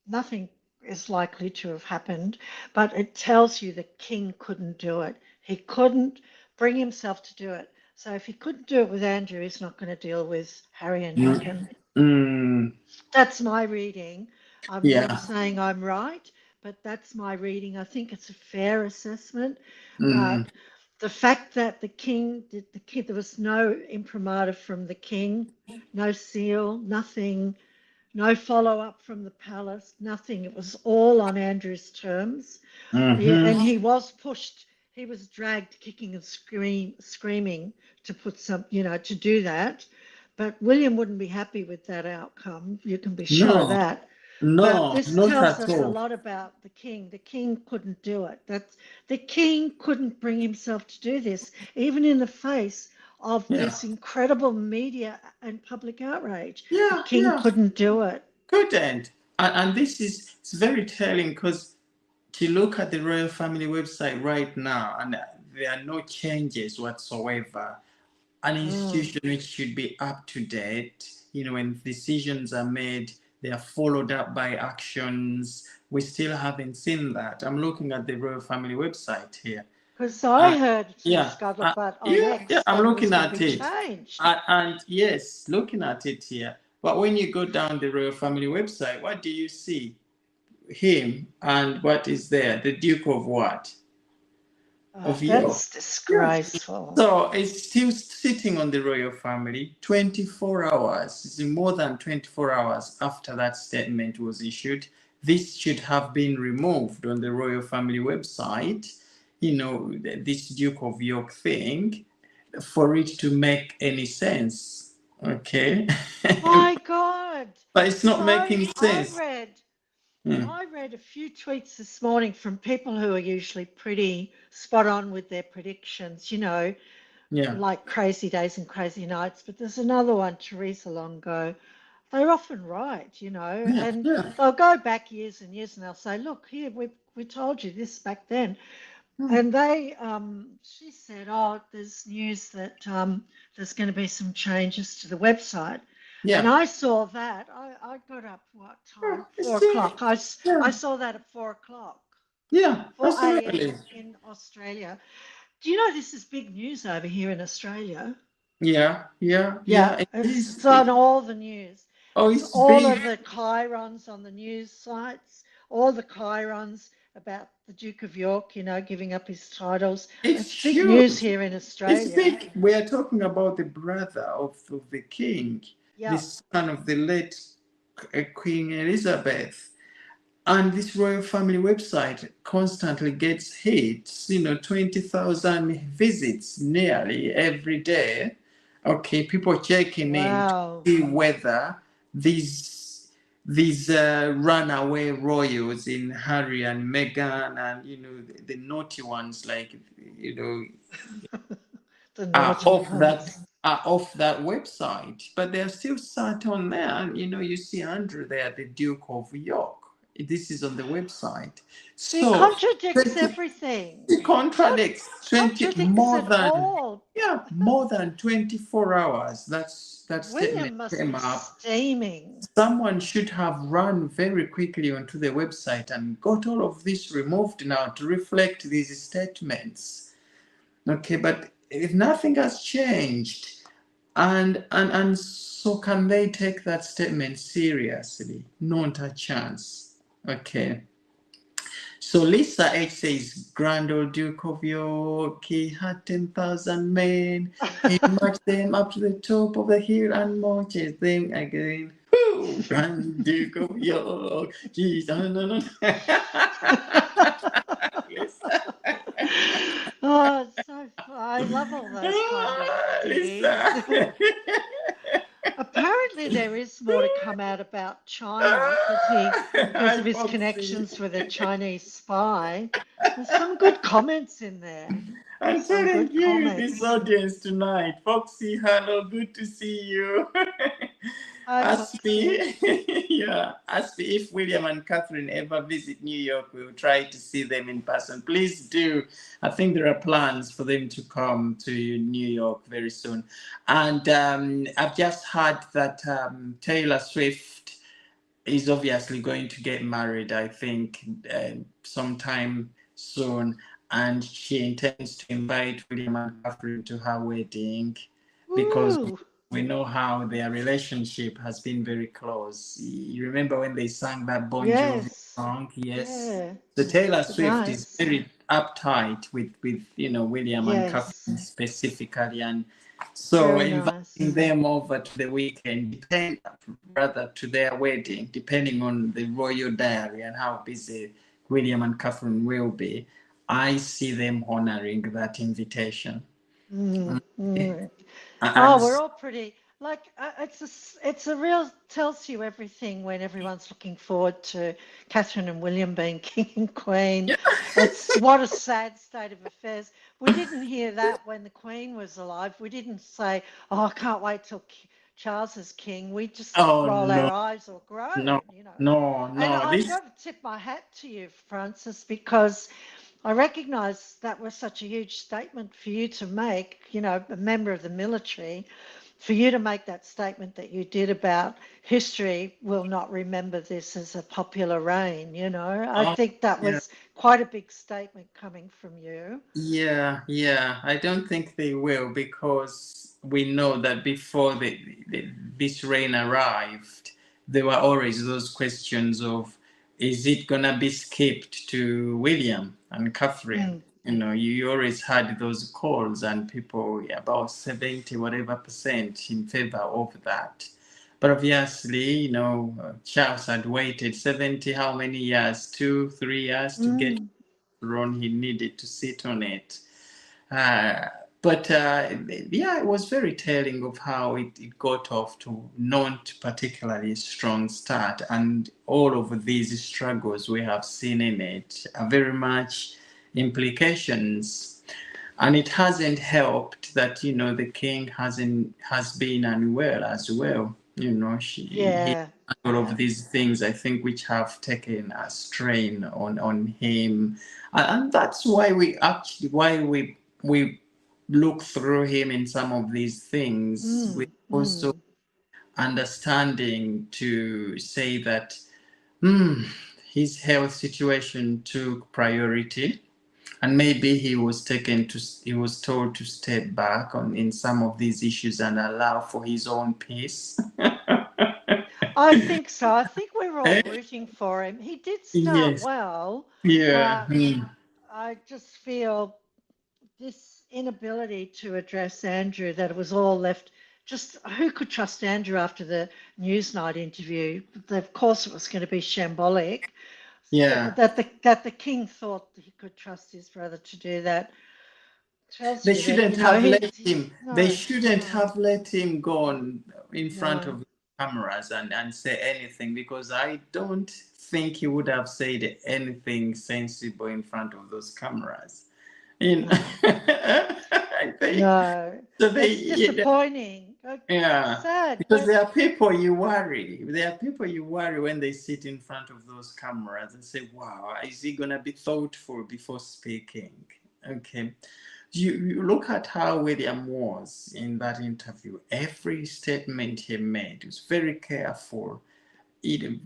nothing is likely to have happened. But it tells you the king couldn't do it. He couldn't bring himself to do it. So if he couldn't do it with Andrew, he's not going to deal with Harry and mm, Meghan. mm, That's my reading. I'm not yeah. saying I'm right, but that's my reading. I think it's a fair assessment. Mm, But the fact that there was no imprimatur from the king, no seal, nothing, no follow up from the palace, nothing. It was all on Andrew's terms. Yeah, mm-hmm. and he was pushed. He was dragged, kicking and screaming to put some, you know, to do that. But William wouldn't be happy with that outcome. You can be sure of No, that. But no, this not tells at us a all. lot about the king. The king couldn't do it. That's the king couldn't bring himself to do this, even in the face of Yeah, this incredible media and public outrage. The yeah, king yeah. couldn't do it. Couldn't. And this is, it's very telling, because to look at the royal family website right now, and there are no changes whatsoever. An Mm. institution which should be up to date, you know, when decisions are made, they are followed up by actions. We still haven't seen that. I'm looking at the royal family website here. Because I Uh, heard some yeah, scuttlebutt on yeah, X I'm that it was looking going to at be it. changed. And yes, looking at it here. But when you go down the royal family website, what do you see? Him, and what is there? The Duke of what? Of York. That's Yeah. disgraceful. So it's still sitting on the royal family 24 hours. It's more than 24 hours after that statement was issued. This should have been removed on the royal family website, this Duke of York thing, for it to make any sense. Okay. My God. But it's not So making sense. Hmm. I read a few tweets this morning from people who are usually pretty spot on with their predictions, Yeah. like crazy days and crazy nights. But there's another one, Teresa Longo. They're often right, Yeah. and Yeah. they'll go back years and years and they'll say, look, here, we told you this back then. Hmm. And she said, oh, there's news that there's going to be some changes to the website. And Yeah. I saw that. I got up, what time? It's 4 o'clock. yeah. I saw that at 4 o'clock, Yeah. 4 a.m. Absolutely. in Australia. Do you know this is big news over here in Australia? Yeah. Yeah. Yeah, Yeah. It is. it's on all the news. Oh, It's it's all big. of the chyrons on the news sites, all the chyrons about the Duke of York, giving up his titles. It's It's big news huge. here in It's Australia. big. We are talking about the brother of the king, the Yeah. son of the late Queen Elizabeth. And this royal family website constantly gets hits, 20,000 visits nearly every day. Okay, people checking in to Wow. see whether these runaway royals in Harry and Meghan, and the naughty ones, like, The are naughty off that ones. are off that website, but they're still sat on there. And you see Andrew there, the Duke of York. This is on the website. It So contradicts 20, everything. it contradicts 20 Contradicts it all. more than 24 hours. That statement William must came be up. steaming. Someone should have run very quickly onto the website and got all of this removed now to reflect these statements. Okay, but if nothing has changed, and so can they take that statement seriously? Not a chance. Okay. So Lisa H says, Grand Old Duke of York, he had 10,000 men. He marched them up to the top of the hill and marches them again. Woo! Grand Duke of York. Geez, no. Lisa. Oh, it's so fun. I love all those kind of ditties. Lisa. Apparently, there is more to come out about China because Hi, of his Foxy. connections with a Chinese spy. There's some good comments in there. I'm Some telling good you, this comments. audience tonight. Foxy, hello, good to see you. Hi, Ask Foxy. me, yeah, ask me if William and Catherine ever visit New York. We'll try to see them in person. Please do. I think there are plans for them to come to New York very soon. And I've just heard that Taylor Swift is obviously going to get married, I think, sometime soon. And she intends to invite William and Catherine to her wedding because Woo! we know how their relationship has been very close. You remember when they sang that Bon Jovi Yes. song? Yes. Yeah. So Taylor Swift is Nice. very uptight with William and Yes. Catherine specifically, and so Very inviting nice. them over to the weekend, rather to their wedding, depending on the royal diary and how busy William and Catherine will be. I see them honoring that invitation. Mm, Okay. mm. And Oh, we're all pretty like it's a real tells you everything when everyone's looking forward to Catherine and William being king and queen. yeah, It's what a sad state of affairs. We didn't hear that when the Queen was alive. We didn't say, "Oh, I can't wait till Charles is king." We just oh roll no, our eyes or groan, no, And no. I've This got to tip my hat to you, Francis, because I recognise that was such a huge statement for you to make, a member of the military, for you to make that statement that you did about history will not remember this as a popular reign, I oh think that yeah. was quite a big statement coming from you. Yeah, I don't think they will because we know that before this reign arrived, there were always those questions of, is it gonna be skipped to William and Catherine? You know, you always had those calls and people, about 70 whatever percent in favor of that. But obviously, you know, Charles had waited 70 how many years? 2-3 years to get throne. He needed to sit on it. But yeah, it was very telling of how it got off to not particularly strong start, and all of these struggles we have seen in it are very much implications. And it hasn't helped that, you know, the king has been unwell as well. You know, he all of these things, I think, which have taken a strain on him, and that's why we look through him in some of these things, with also understanding to say that his health situation took priority, and maybe he was told to step back in some of these issues and allow for his own peace. I think so. I think we're all rooting for him. He did start Yes. well. Yeah. I just feel this inability to address Andrew, that it was all left. Just who could trust Andrew after the Newsnight interview? Of course, it was going to be shambolic. Yeah. That the king thought he could trust his brother to do that. They shouldn't have let him. They shouldn't have let him go on in front of cameras and say anything, because I don't think he would have said anything sensible in front of those cameras. You know? So it's disappointing. Yeah, sad, because there are people you worry. There are people you worry when they sit in front of those cameras and say, "Wow, is he gonna be thoughtful before speaking?" Okay. You look at how William was in that interview. Every statement he made was very careful. You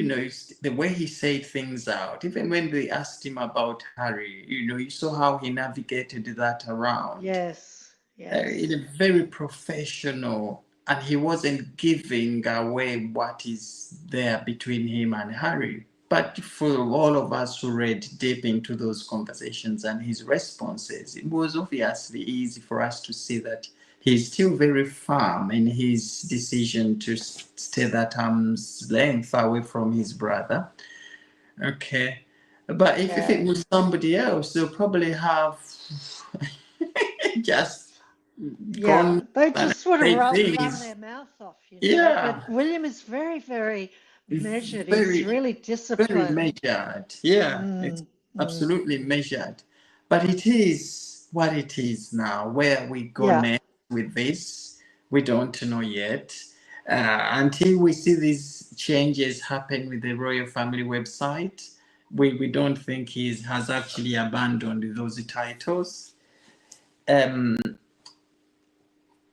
know, the way he said things out. Even when they asked him about Harry, you know, you saw how he navigated that around. Yes. In a very professional, and he wasn't giving away what is there between him and Harry. But for all of us who read deep into those conversations and his responses, it was obviously easy for us to see that he's still very firm in his decision to stay that arm's length away from his brother. Okay. But if it was somebody else, they'll probably have just gone. They just would have run their mouth off. You know? Yeah. But William is very, very measured. He's really disciplined. Very measured. Yeah, it's absolutely measured. But it is what it is now. Where we go next with this, we don't know yet. Until we see these changes happen with the royal family website, we don't think he has actually abandoned those titles.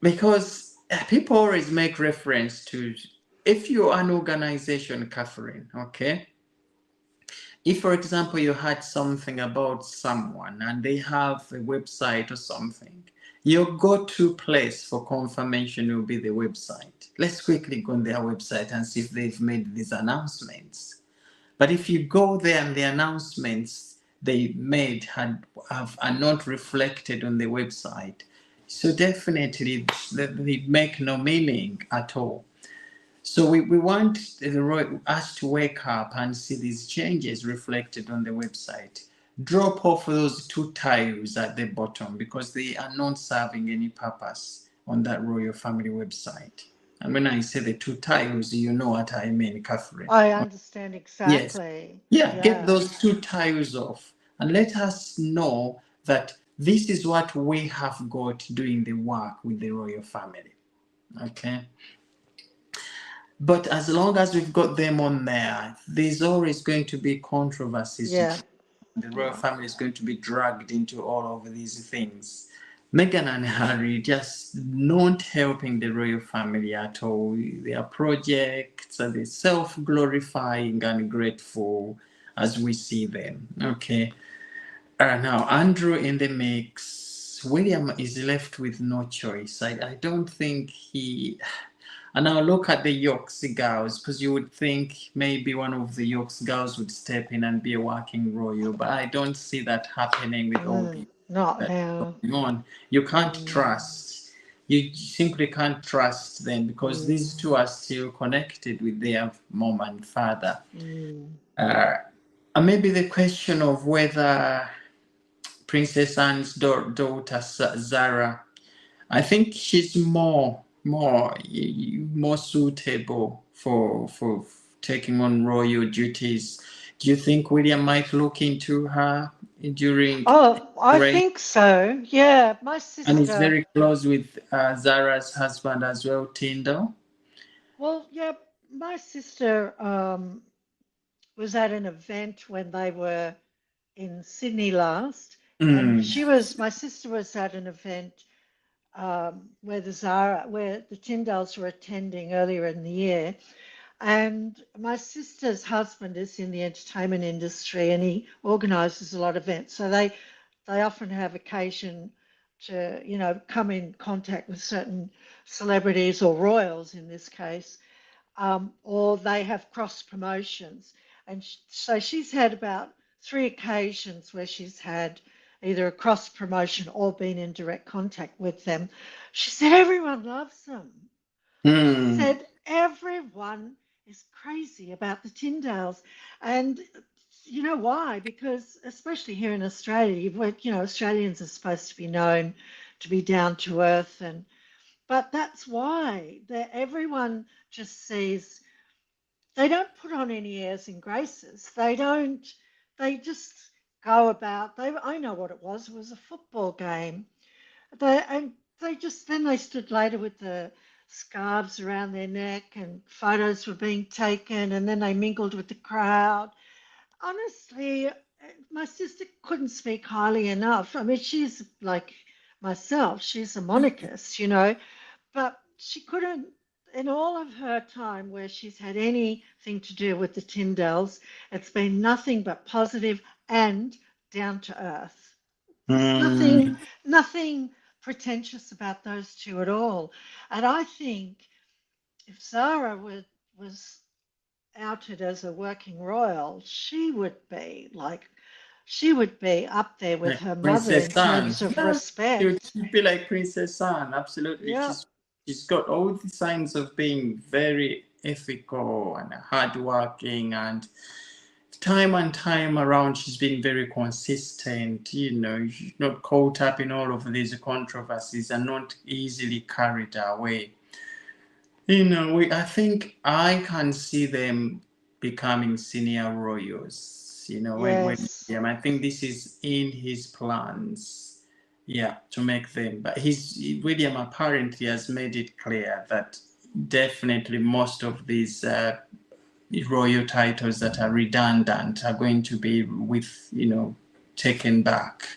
Because people always make reference to, if you're an organization, Catherine, okay? If, for example, you had something about someone and they have a website or something, your go-to place for confirmation will be the website. Let's quickly go on their website and see if they've made these announcements. But if you go there and the announcements they made are not reflected on the website, so definitely they make no meaning at all. So we want us to wake up and see these changes reflected on the website. Drop off those 2 tiles at the bottom, because they are not serving any purpose on that royal family website. And when I say the 2 tiles, you know what I mean, Catherine. I understand exactly. Yes. Yeah, get those 2 tiles off and let us know that this is what we have got doing the work with the royal family. Okay. But as long as we've got them on there, there's always going to be controversies. The royal family is going to be dragged into all of these things. Meghan and Harry just not helping the royal family at all. Their projects are the self-glorifying and grateful as we see them. Okay. Now, Andrew in the mix, William is left with no choice. I don't think he. And now look at the York's girls, because you would think maybe one of the York's girls would step in and be a working royal, but I don't see that happening with all the Not that's now. going on. You can't trust. You simply can't trust them because these two are still connected with their mom and father. And maybe the question of whether Princess Anne's daughter Zara, I think she's more suitable for taking on royal duties. Do you think William might look into her during Oh, I reign? think so. Yeah, my And he's sister. very close with Zara's husband as well, Tyndall. Well, yeah, my sister was at an event when they were in Sydney last, and my sister was at an event where the Tyndalls were attending earlier in the year. And my sister's husband is in the entertainment industry and he organises a lot of events. So they often have occasion to, come in contact with certain celebrities or royals in this case, or they have cross promotions. And so she's had about 3 occasions where she's had either a cross promotion or been in direct contact with them. She said everyone loves them. She said everyone is crazy about the Tyndalls. And you know why? Because especially here in Australia, Australians are supposed to be known to be down to earth, but that's why everyone just sees. They don't put on any airs and graces. They don't. They just go about. I know what it was. It was a football game. They stood later with the scarves around their neck and photos were being taken and then they mingled with the crowd. Honestly, my sister couldn't speak highly enough. I mean, she's like myself, she's a monarchist, but she couldn't, in all of her time where she's had anything to do with the Tyndalls, it's been nothing but positive and down to earth. There's nothing pretentious about those two at all. And I think if Zara was outed as a working royal, she would be up there with Like her mother in Princess Anne. terms of Yeah, she would respect. be like Princess Anne. Absolutely. Yeah, She's got all the signs of being very ethical and hardworking, and time and time around she's been very consistent. She's not caught up in all of these controversies and not easily carried away. I think I can see them becoming senior royals. yes, I think this is in his plans, yeah, to make them. But William apparently has made it clear that definitely most of these royal titles that are redundant are going to be taken back.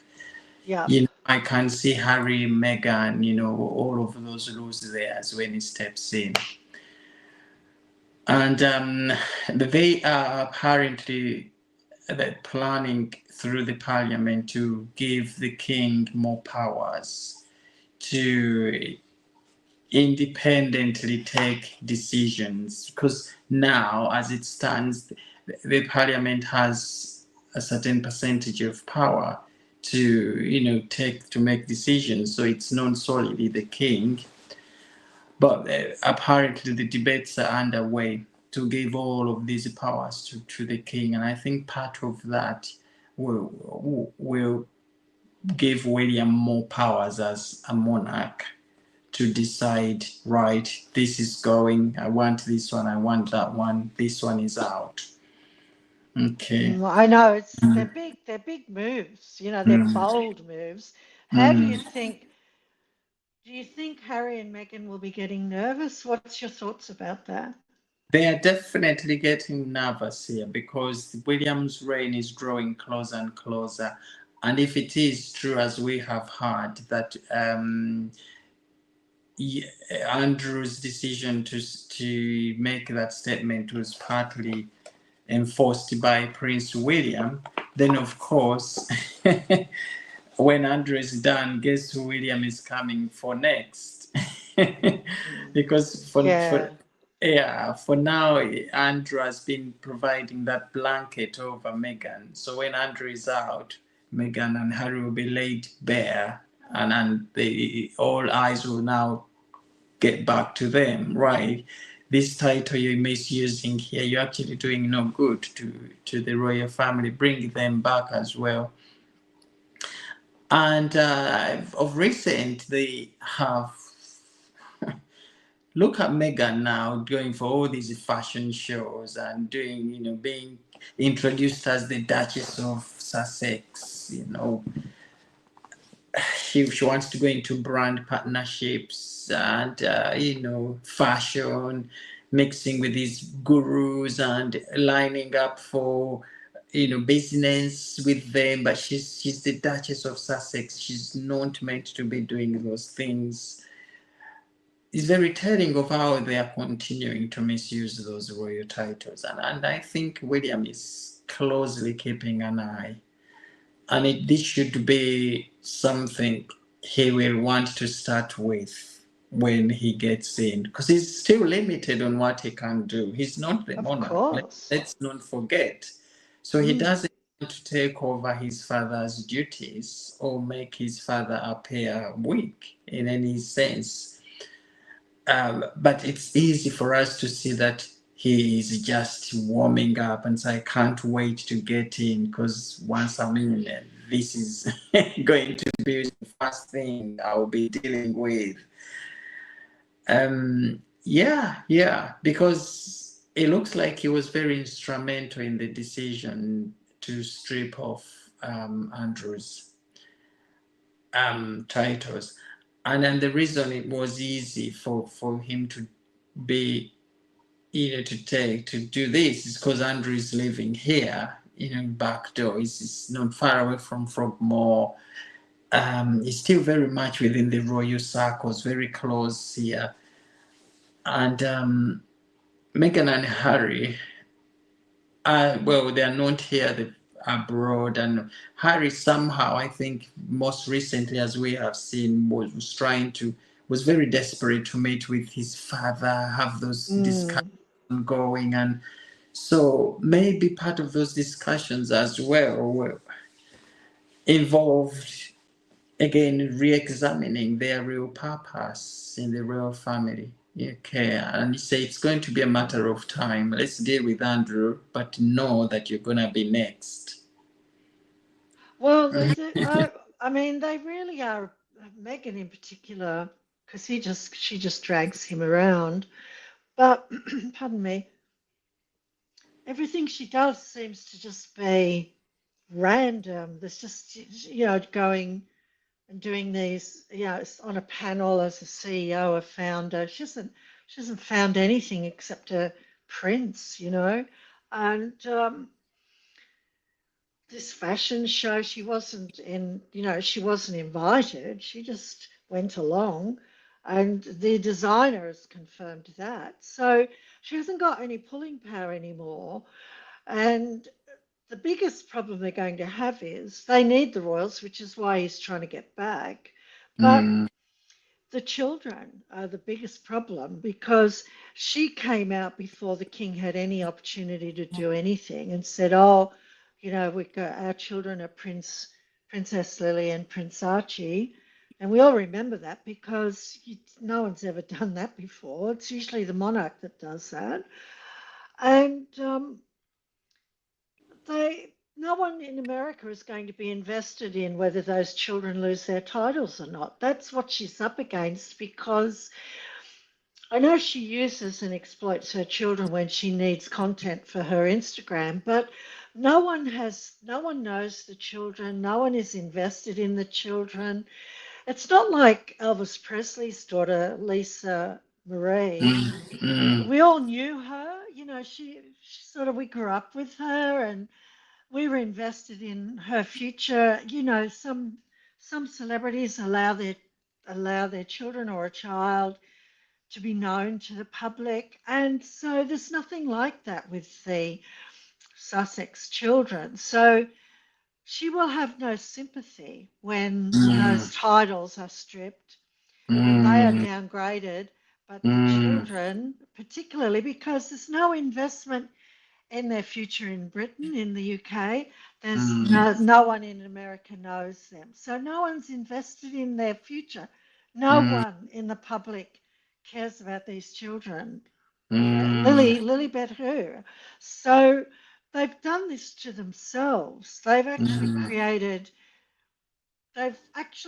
yeah. I can see Harry, Meghan, all of those lose theirs when he steps in. And they are apparently planning through the parliament to give the king more powers to independently take decisions, because now, as it stands, the parliament has a certain percentage of power to make decisions, so it's not solely the king. But apparently the debates are underway to give all of these powers to the king, and I think part of that will give William more powers as a monarch to decide, right, this is going, I want this one, I want that one, this one is out. Okay. I know they're big moves, they're bold moves. Do you think Harry and Meghan will be getting nervous? What's your thoughts about that? They are definitely getting nervous here because William's reign is drawing closer and closer. And if it is true, as we have heard, that Andrew's decision to make that statement was partly enforced by Prince William, then of course when Andrew is done, guess who William is coming for next? Because Yeah. for now, Andrew has been providing that blanket over Meghan. So when Andrew is out, Meghan and Harry will be laid bare, and all eyes will now get back to them, right? This title you're misusing here, you're actually doing no good to the royal family. Bring them back as well. And of recent, they have look at Meghan now going for all these fashion shows and doing, being introduced as the Duchess of Sussex. She wants to go into brand partnerships and fashion, mixing with these gurus and lining up for business with them. But she's the Duchess of Sussex. She's not meant to be doing those things. It's very telling of how they are continuing to misuse those royal titles, and I think William is closely keeping an eye, and this should be something he will want to start with when he gets in, because he's still limited on what he can do. He's not the Of monarch. course. Let's not forget. So he doesn't want to take over his father's duties or make his father appear weak in any sense. But it's easy for us to see that he is just warming up and say, I can't wait to get in, because once I'm in, this is going to be the first thing I'll be dealing with. Because it looks like he was very instrumental in the decision to strip off Andrew's titles. And then the reason it was easy for him to be, to do this is because Andrew is living here, back door. He's not far away from Frogmore. He's still very much within the royal circles, very close here. And Meghan and Harry, they are not here, abroad. And Harry somehow, I think most recently, as we have seen, was very desperate to meet with his father, have those discussions going. And so maybe part of those discussions as well were involved, again, re-examining their real purpose in the royal family. Okay, and you say it's going to be a matter of time. Let's deal with Andrew, but know that you're going to be next. Well, I mean, they really are. Meghan in particular, because she just drags him around. But pardon me, everything she does seems to just be random. There's just going and doing these, on a panel as a CEO, a founder. She hasn't found anything except a prince, and this fashion show, she wasn't invited. She just went along, and the designer has confirmed that. So she hasn't got any pulling power anymore. And the biggest problem they're going to have is they need the royals, which is why he's trying to get back. But the children are the biggest problem, because she came out before the king had any opportunity to do anything and said, "Oh, our children are Princess Lily and Prince Archie." And we all remember that because no one's ever done that before. It's usually the monarch that does that. And no one in America is going to be invested in whether those children lose their titles or not. That's what she's up against, because I know she uses and exploits her children when she needs content for her Instagram, but no one knows the children. No one is invested in the children. It's not like Elvis Presley's daughter, Lisa Marie. We all knew her, she sort of, we grew up with her and we were invested in her future. Some celebrities allow their children or a child to be known to the public, and so there's nothing like that with the Sussex children. So she will have no sympathy when those titles are stripped, when they are downgraded. But the children, particularly because there's no investment in their future in Britain, in the UK, there's no one in America knows them. So no one's invested in their future. No one in the public cares about these children. Lilibet who? So they've done this to themselves. They've actually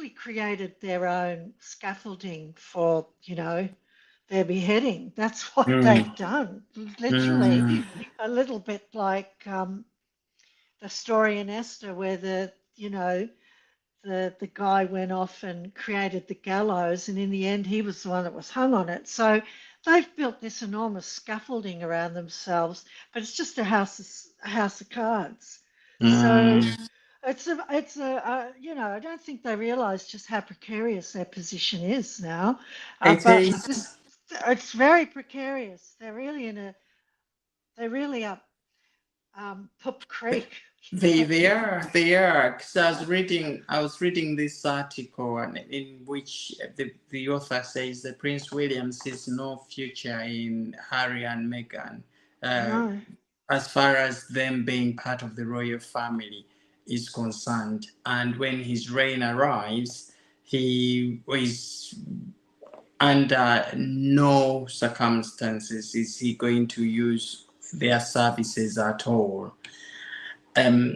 created their own scaffolding for, their beheading. That's what they've done. Literally, a little bit like the story in Esther, where the guy went off and created the gallows, and in the end, he was the one that was hung on it. So they've built this enormous scaffolding around themselves, but it's just a house of cards. So it's a I don't think they realise just how precarious their position is now. But it's very precarious. They're really up Pup Creek. They are. 'Cause I was reading this article, and in which the author says that Prince William sees no future in Harry and Meghan, No. as far as them being part of the royal family is concerned. And when his reign arrives, he is under no circumstances is he going to use their services at all.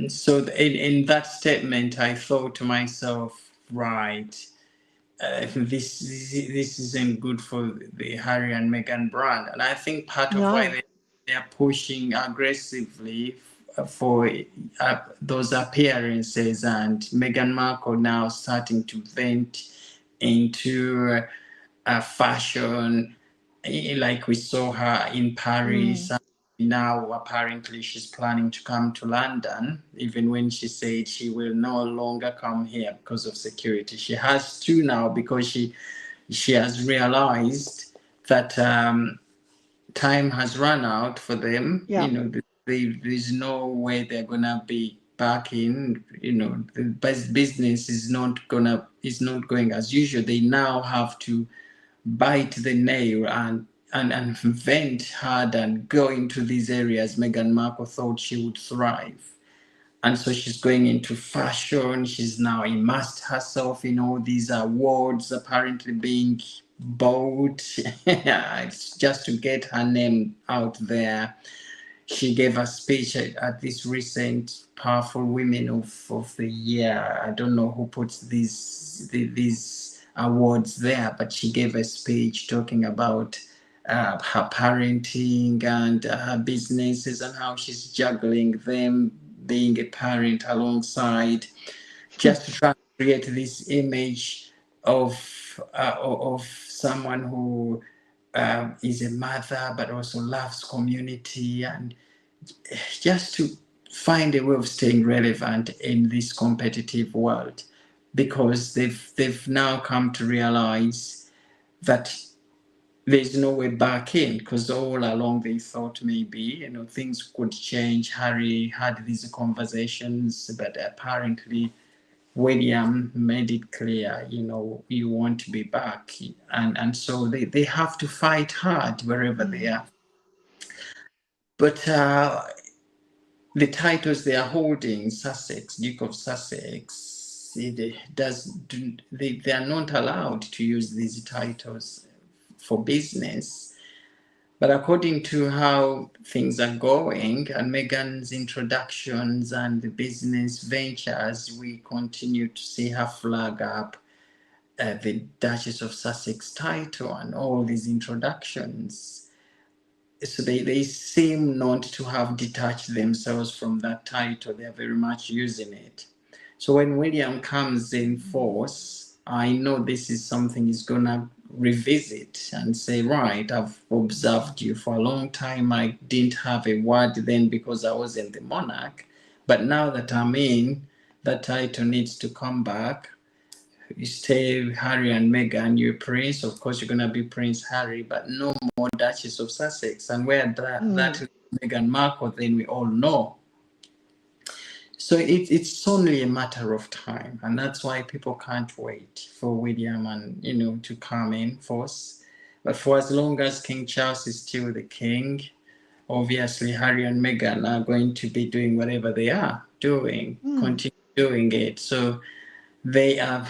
So in that statement, I thought to myself, right, this isn't good for the Harry and Meghan brand. And I think part of why they are pushing aggressively for those appearances, and Meghan Markle now starting to vent into fashion, like we saw her in Paris. Now apparently she's planning to come to London, even when she said she will no longer come here because of security. She has to now, because she has realized that time has run out for them. There's no way they're gonna be back in. The business is not going as usual. They now have to bite the nail and vent hard and go into these areas Meghan Markle thought she would thrive. And so she's going into fashion. She's now immersed herself in all these awards, apparently being bought just to get her name out there. She gave a speech at this recent Powerful Women of the Year. I don't know who puts these awards there, but she gave a speech talking about her parenting and her businesses and how she's juggling them, being a parent alongside, just to try to create this image of someone who is a mother but also loves community, and just to find a way of staying relevant in this competitive world, because they've now come to realize that there's no way back in, because all along they thought maybe things could change. Harry had these conversations, but apparently William made it clear, you want to be back, and so they have to fight hard wherever they are. But the titles they are holding, Sussex, Duke of Sussex, they are not allowed to use these titles for business. But according to how things are going and Meghan's introductions and the business ventures, we continue to see her flag up the Duchess of Sussex title and all these introductions. So they seem not to have detached themselves from that title. They're very much using it. So when William comes in force, I know this is something he's going to revisit and say, right, I've observed you for a long time. I didn't have a word then because I wasn't the monarch. But now that I'm in, that title needs to come back. You stay Harry and Meghan, you're Prince. Of course, you're going to be Prince Harry, but no more Duchess of Sussex. And where that Meghan Markle, then we all know. So it's only a matter of time, and that's why people can't wait for William and to come in force. But for as long as King Charles is still the king, obviously Harry and Meghan are going to be doing whatever they are doing, continue doing it. So they are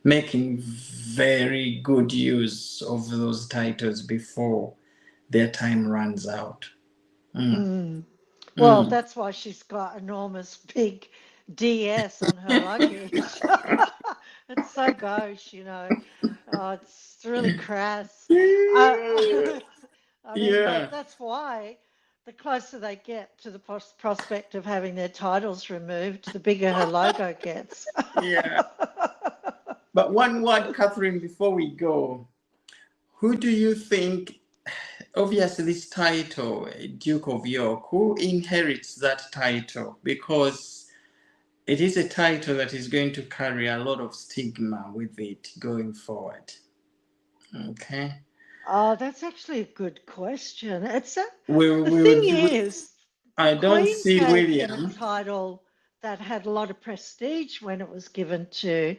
making very good use of those titles before their time runs out. Well, that's why she's got enormous big DS on her luggage. It's so gauche, Oh, it's really crass. I mean, Yeah. that's why the closer they get to the prospect of having their titles removed, the bigger her logo gets. Yeah. But one word, Catherine, before we go, who do you think, obviously this title, Duke of York, who inherits that title? Because it is a title that is going to carry a lot of stigma with it going forward. Okay. Oh, that's actually a good question. We, The we thing would, is, the I don't Queen see gave them a William. title that had a lot of prestige when it was given to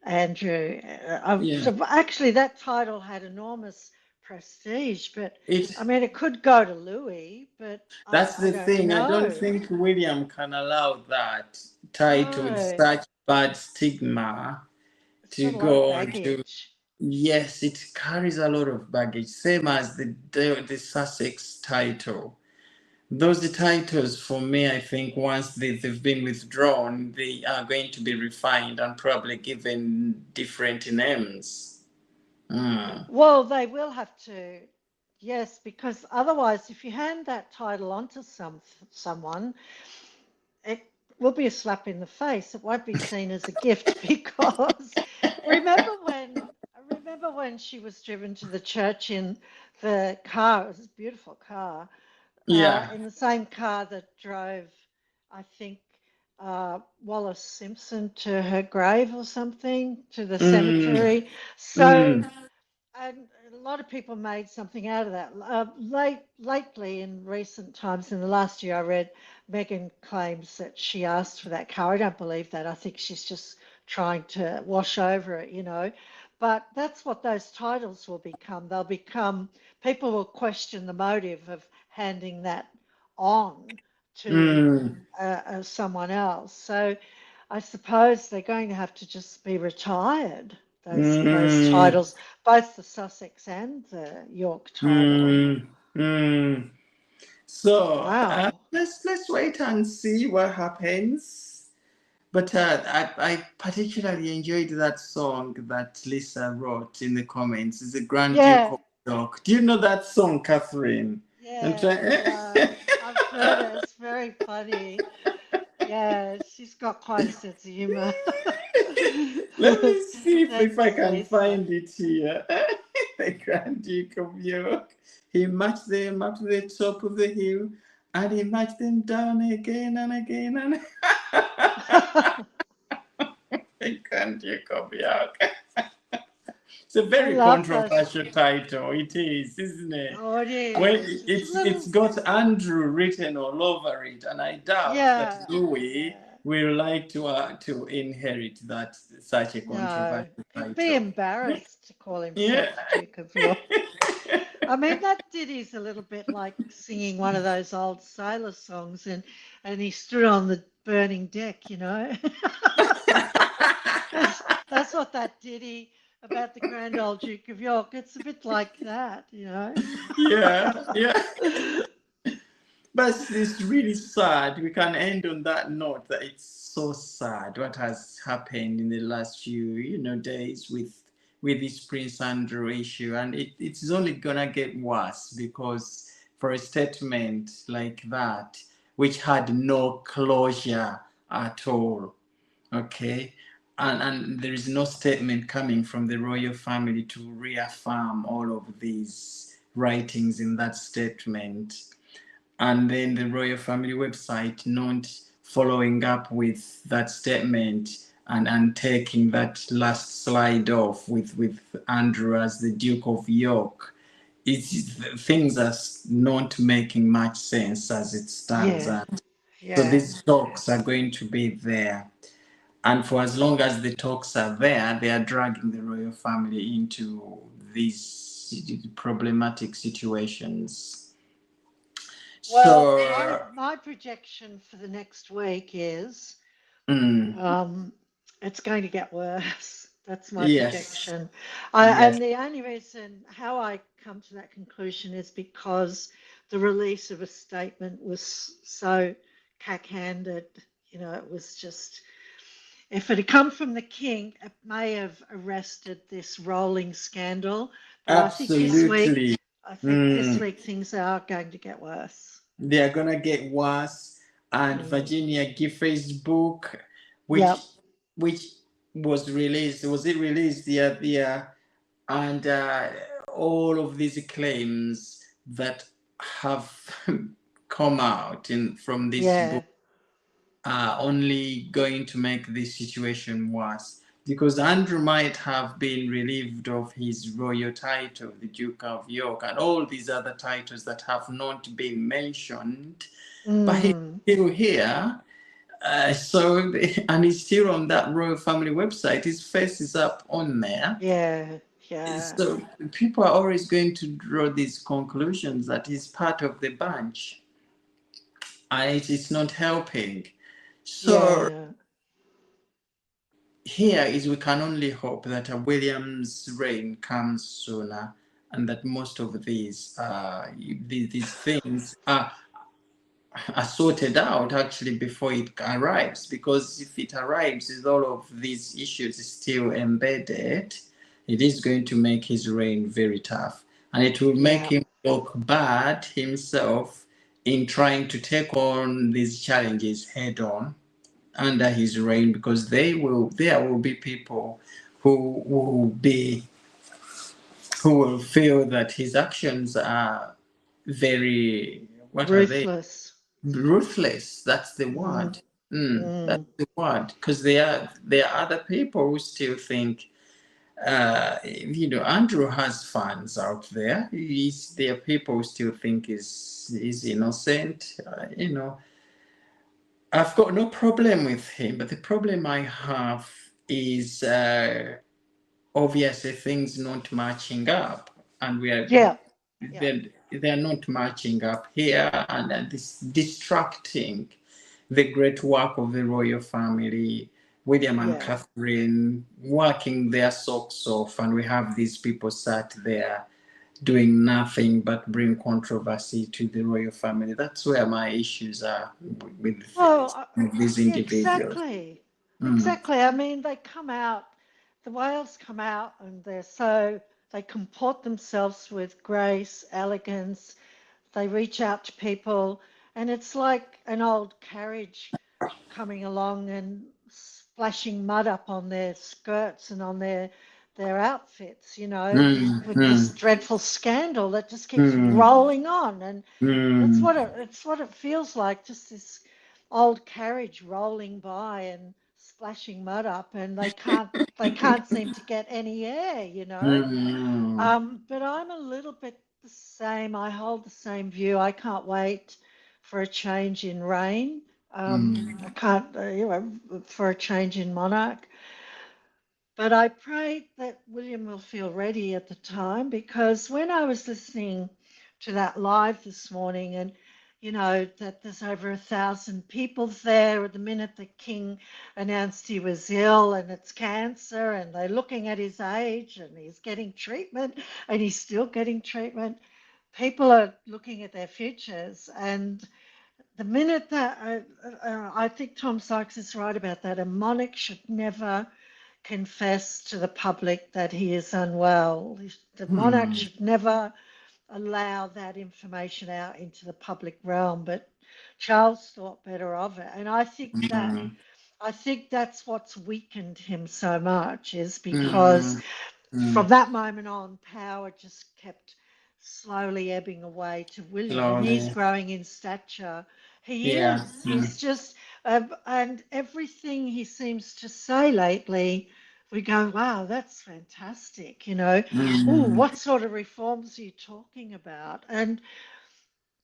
Andrew. Yeah. So actually, that title had enormous prestige, but It, I mean, it could go to Louis, but that's I the don't thing. I don't know. think William can allow that title with No, such bad stigma it's to got a lot of go on to. baggage. Yes, it carries a lot of baggage, same as the Sussex title. Those titles, for me, I think once they've been withdrawn, they are going to be refined and probably given different names. Well, they will have to, yes, because otherwise, if you hand that title onto someone, it will be a slap in the face. It won't be seen as a gift because remember when she was driven to the church in the car, it was a beautiful car, Yeah. in the same car that drove, I think, Wallace Simpson to her grave or something, to the Mm, cemetery. So, mm, and a lot of people made something out of that. Lately, in recent times, in the last year, I read Meghan claims that she asked for that car. I don't believe that. I think she's just trying to wash over it. But that's what those titles will become. They'll become, people will question the motive of handing that on to mm, someone else. So I suppose they're going to have to just be retired, those mm, titles, both the Sussex and the York title. mm, mm. So Wow. let's wait and see what happens. But I particularly enjoyed that song that Lisa wrote in the comments. It's a Grand Duke Yeah, of York. Do you know that song, Catherine? I'm yeah, trying. no, I've heard it. It's very funny. Yeah, she's got quite a sense of humor. Let me see if I Thanks, can Lisa. find it here. The Grand Duke of York. He marched them up to the top of the hill, and he marched them down again and again and the Grand Duke of York. It's a I very love those. controversial title. It is, isn't it? Oh, it When is. It's a it's little, got Andrew written all over it, and I doubt that yeah, Louis yeah. will like to inherit that such a No, controversial he'd be title. embarrassed to call Yeah. himself Duke of York. I mean, that ditty's a little bit like singing one of those old sailor songs, and he stood on the burning deck. That's what that ditty about the grand old Duke of York. It's a bit like that. Yeah, yeah. But it's really sad. We can end on that note that it's so sad what has happened in the last few, days with this Prince Andrew issue, and it's only gonna get worse because for a statement like that, which had no closure at all, okay, and there is no statement coming from the royal family to reaffirm all of these writings in that statement, and then the royal family website not following up with that statement and taking that last slide off with Andrew as the Duke of York. Things are not making much sense as it stands. Yeah, And So Yeah. these talks are going to be there. And for as long as the talks are there, they are dragging the royal family into these problematic situations. Well, So, my projection for the next week is mm, it's going to get worse. That's my yes, projection. yes, And the only reason how I come to that conclusion is because the release of a statement was so cack-handed. You know, it was just, if it had come from the king, it may have arrested this rolling scandal. But absolutely. I think this Mm, week things are going to get worse. they are gonna get worse. And Mm. Virginia Giffey's book, which Yep. which was released, was it released the and all of these claims that have come out from this Yeah. book are only going to make this situation worse, because Andrew might have been relieved of his royal title, the Duke of York, and all these other titles that have not been mentioned, but he's Mm. still here. And he's still on that royal family website. His face is up on there. Yeah. Yeah. So people are always going to draw these conclusions that he's part of the bunch, and it is not helping. So Yeah. here is, we can only hope that William's reign comes sooner, and that most of these things are sorted out actually before it arrives. Because if it arrives with all of these issues still embedded, it is going to make his reign very tough, and it will make Yeah. him look bad himself in trying to take on these challenges head on under his reign, because there will be people be who will feel that his actions are very, what are they, Ruthless. ruthless. That's the Mm. word. That's Mm. the word. Because there are other people who still think, Andrew has fans out there. There are people who still think is innocent. I've got no problem with him, but the problem I have is obviously things not matching up, and Yeah. Yeah. they're not matching up here, and this distracting the great work of the royal family, William and Yeah. Catherine working their socks off, and we have these people sat there doing nothing but bring controversy to the royal family. That's where my issues are with Well, these yeah, individuals. exactly. Mm. Exactly. I mean, they come out, the whales come out, and they comport themselves with grace, elegance. They reach out to people, and it's like an old carriage coming along and splashing mud up on their skirts and on their outfits, Mm, with this mm, dreadful scandal that just keeps mm, rolling on. And mm, it's what it feels like, just this old carriage rolling by and splashing mud up, and they can't seem to get any air. mm, But I'm a little bit the same. I hold the same view. I can't wait for a change in reign. I mm, can't, for a change in monarch. But I pray that William will feel ready at the time, because when I was listening to that live this morning, and that there's over 1,000 people there at the minute the king announced he was ill and it's cancer, and they're looking at his age and he's getting treatment and he's still getting treatment. People are looking at their futures, and the minute that I think Tom Sykes is right about that, a monarch should never confess to the public that he is unwell. The monarch mm, should never allow that information out into the public realm. But Charles thought better of it, and mm, I think that's what's weakened him so much, is because mm, from mm. that moment on, power just kept slowly ebbing away to William, and he's Slowly. growing in stature. He Yeah. is. Mm, He's just, and everything he seems to say lately, we go, wow, that's fantastic. Oh, mm, what sort of reforms are you talking about? And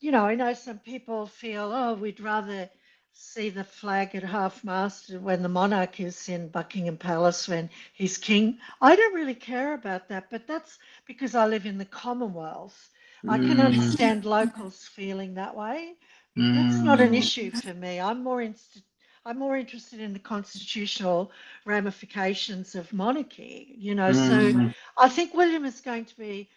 I know some people feel, oh, we'd rather see the flag at half-mast when the monarch is in Buckingham Palace when he's king. I don't really care about that, but that's because I live in the Commonwealth. I can Mm, understand locals feeling that way. That's not an mm, issue for me. I'm more interested in the constitutional ramifications of monarchy, So mm. I think William is going to be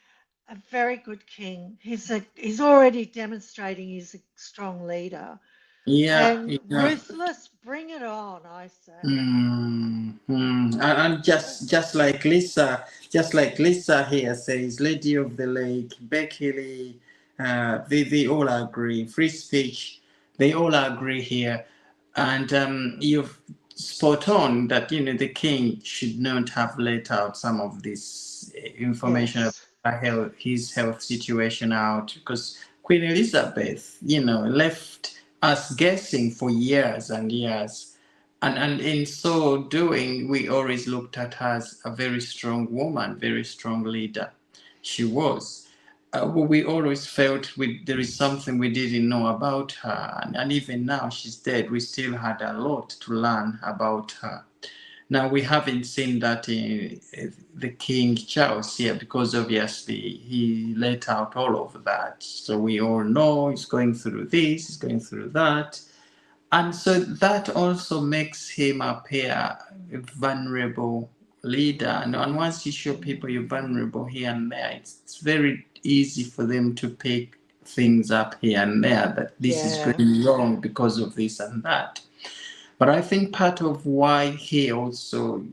a very good king. He's already demonstrating he's a strong leader Yeah, and yeah. ruthless. Bring it on, I say. And just like Lisa here says, Lady of the Lake, Becky Lee, they all agree. Free speech, they all agree here. And you've spot on that the king should not have let out some of this information Yes. about his health situation out, because Queen Elizabeth, left us guessing for years and years. And in so doing, we always looked at her as a very strong woman, very strong leader. She was. We always felt there is something we didn't know about her. And even now she's dead, we still had a lot to learn about her. Now, we haven't seen that in the King Charles here, because obviously he let out all of that. So we all know he's going through this, he's going through that. And so that also makes him appear a vulnerable leader. And once you show people you're vulnerable here and there, it's very easy for them to pick things up here and there, that this is Yeah. going wrong because of this and that. But I think part of why he also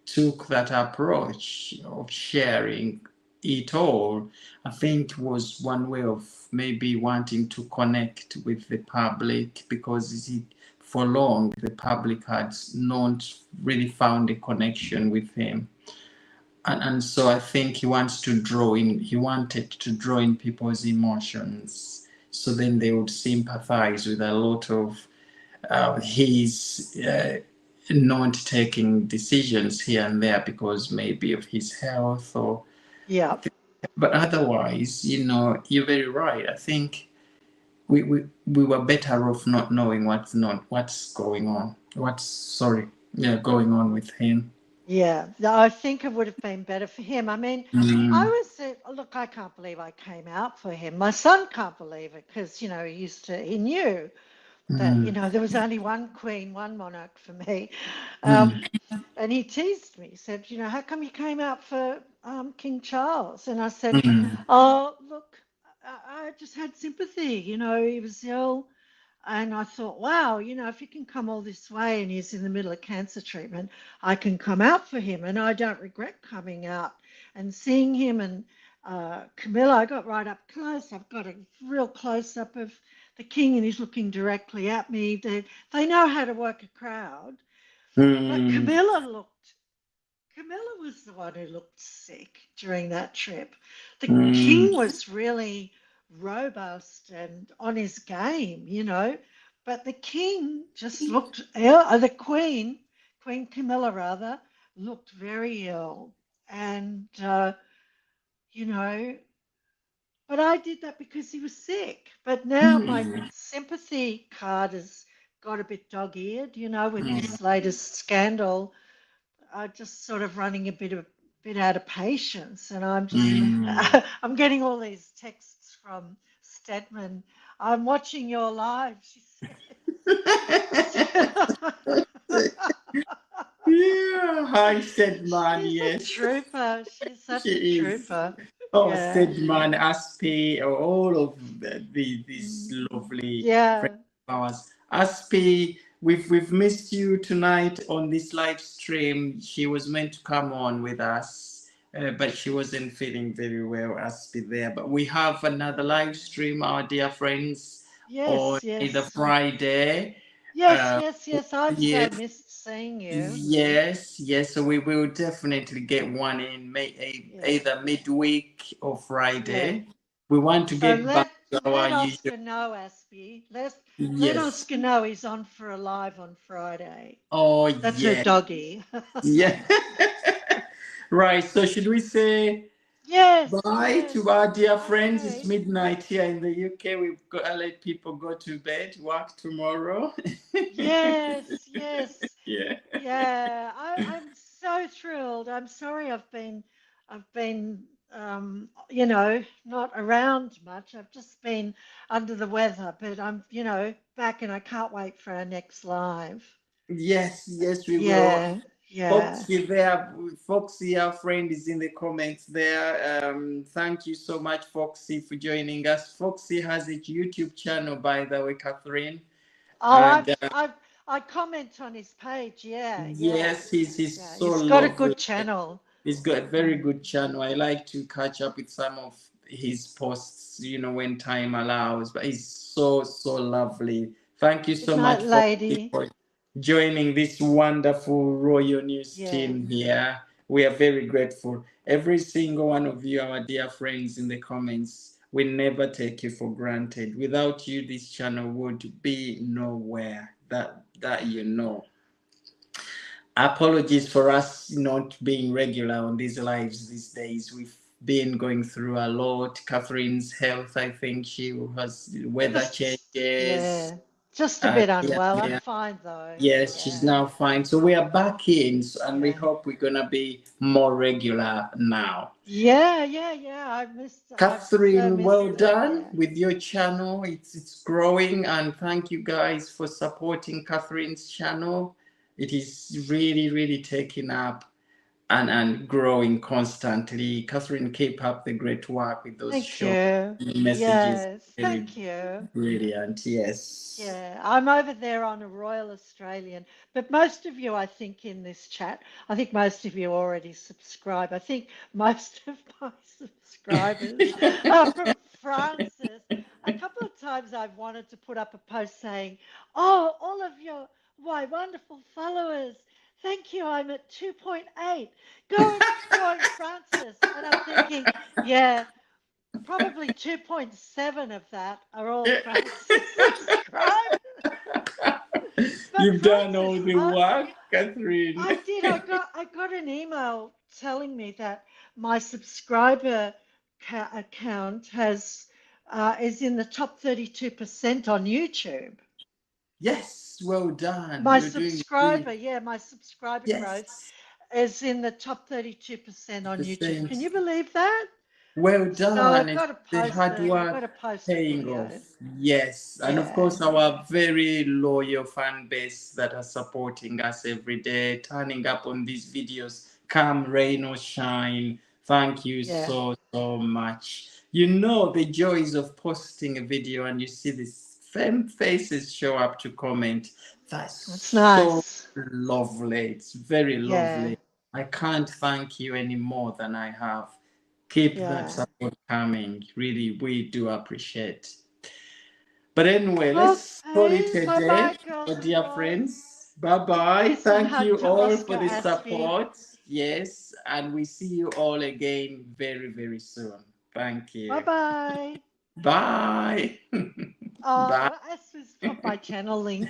took that approach of sharing it all, I think was one way of maybe wanting to connect with the public, because for long the public had not really found a connection with him. And so I think he wanted to draw in people's emotions, so then they would sympathize with a lot of his not taking decisions here and there because maybe of his health or. Yeah. But otherwise, you're very right. I think we were better off not knowing what's going on. Going on with him. Yeah. I think it would have been better for him. I mean, Mm, look, I can't believe I came out for him. My son can't believe it because, he knew that, mm, there was only one queen, one monarch for me. Um, mm, and he teased me. He said, how come you came out for King Charles? And I said, mm, oh, look, I just had sympathy. He was ill. And I thought, wow, if he can come all this way and he's in the middle of cancer treatment, I can come out for him. And I don't regret coming out and seeing him and Camilla. I got right up close. I've got a real close up of the king and he's looking directly at me. They know how to work a crowd. But mm, Camilla was the one who looked sick during that trip. The mm, king was really robust and on his game, but the king just looked ill. The Queen Camilla rather, looked very ill. And, you know, but I did that because he was sick. But now my mm, sympathy card has got a bit dog-eared, with mm, this latest scandal. Just sort of running a bit out of patience, and I'm just mm. I'm getting all these texts from Stedman. I'm watching your live, she says. Yeah, I said, man, She's a yes, trooper. She's she such a is. trooper. Oh, Yeah. Stedman, Aspi, all of these lovely friends Yeah. of ours. Aspi, we've missed you tonight on this live stream. She was meant to come on with us, but she wasn't feeling very well, Aspi there. But we have another live stream, our dear friends, on Yes, either yes. Friday. Yes, Uh, yes, yes. I've so yes, missed seeing you. yes, yes. So we will definitely get one in Yeah. either midweek or Yeah. Friday. We want to So get back let to our let usual. Oscar know, Aspie. Let Yes. Oscar know he's on for a live on Friday. Oh, That's her yeah. doggy. Yeah. Right. So should we say? Yes, Bye yes. to our dear friends. It's Okay. midnight here in the UK. We've got to let people go to bed, work tomorrow. Yes, yes. Yeah. Yeah, I'm so thrilled. I'm sorry I've been not around much. I've just been under the weather, but I'm, back and I can't wait for our next live. Yes, yes, we will. Yeah, yeah. Foxy there, Foxy, our friend, is in the comments there. Thank you so much, Foxy, for joining us. Foxy has a YouTube channel, by the way, Catherine. Oh, And I comment on his page. Yeah, yeah, yes, he's yeah. so He's got a lovely. good channel. He's got a very Mm. good channel. I like to catch up with some of his posts, when time allows. But he's so, so lovely. Thank you Good so night, much for lady. joining this wonderful Royal News Yeah. team here. We are very grateful. Every single one of you, our dear friends in the comments, we never take you for granted. Without you, this channel would be nowhere. That you know. Apologies for us not being regular on these lives these days. We've been going through a lot. Catherine's health, I think she has weather changes. Yeah, just a bit Yeah, unwell. I'm yeah. fine though. Yes, she's Yeah, now fine. So we are back in, and we yeah. hope we're gonna be more regular now. Yeah, yeah, yeah. I've so Catherine, well missed it. done Yeah. with your channel. It's growing, and thank you guys for supporting Catherine's channel. It is really, really taking up and growing constantly. Catherine, keep up the great work with those Thank short you. messages. Yes, Very thank you. brilliant. Yes. Yeah, I'm over there on a Royal Australian, but most of you, I think, in this chat, I think most of you already subscribe. I think most of my subscribers are from Francis. A couple of times I've wanted to put up a post saying, "Oh, all of your my wonderful followers, thank you. I'm at 2.8. Go and join Francis." And I'm thinking, yeah. Probably 2.7 of that are all Francis subscribers. But You've done Francis, all the work, Catherine. I did. I got an email telling me that my subscriber account has is in the top 32% on YouTube. Yes, well done. My You're doing really subscriber, yeah, my subscriber growth yes. is in the top 32% on The YouTube. same. Can you believe that? Well So done. I've It's got to the post hard a I've got work to post a paying off. video. Yes. And of Yeah. course, our very loyal fan base that are supporting us every day, turning up on these videos, come rain or shine. Thank you Yeah. so, so much. You know the joys of posting a video and you see these same faces show up to comment. That's It's so nice. lovely. It's very Yeah. lovely. I can't thank you any more than I have. Keep that Yeah. support coming. Really, we do appreciate. But anyway, let's call it Okay. a Bye day, bye, girls our and dear boys. friends. Bye bye. Kiss and Thank hug you to all Oscar for the Aspie. support. Yes, and we see you all again very, very soon. Thank Bye you. bye. Bye. Bye. Oh, Aspie's put my channel link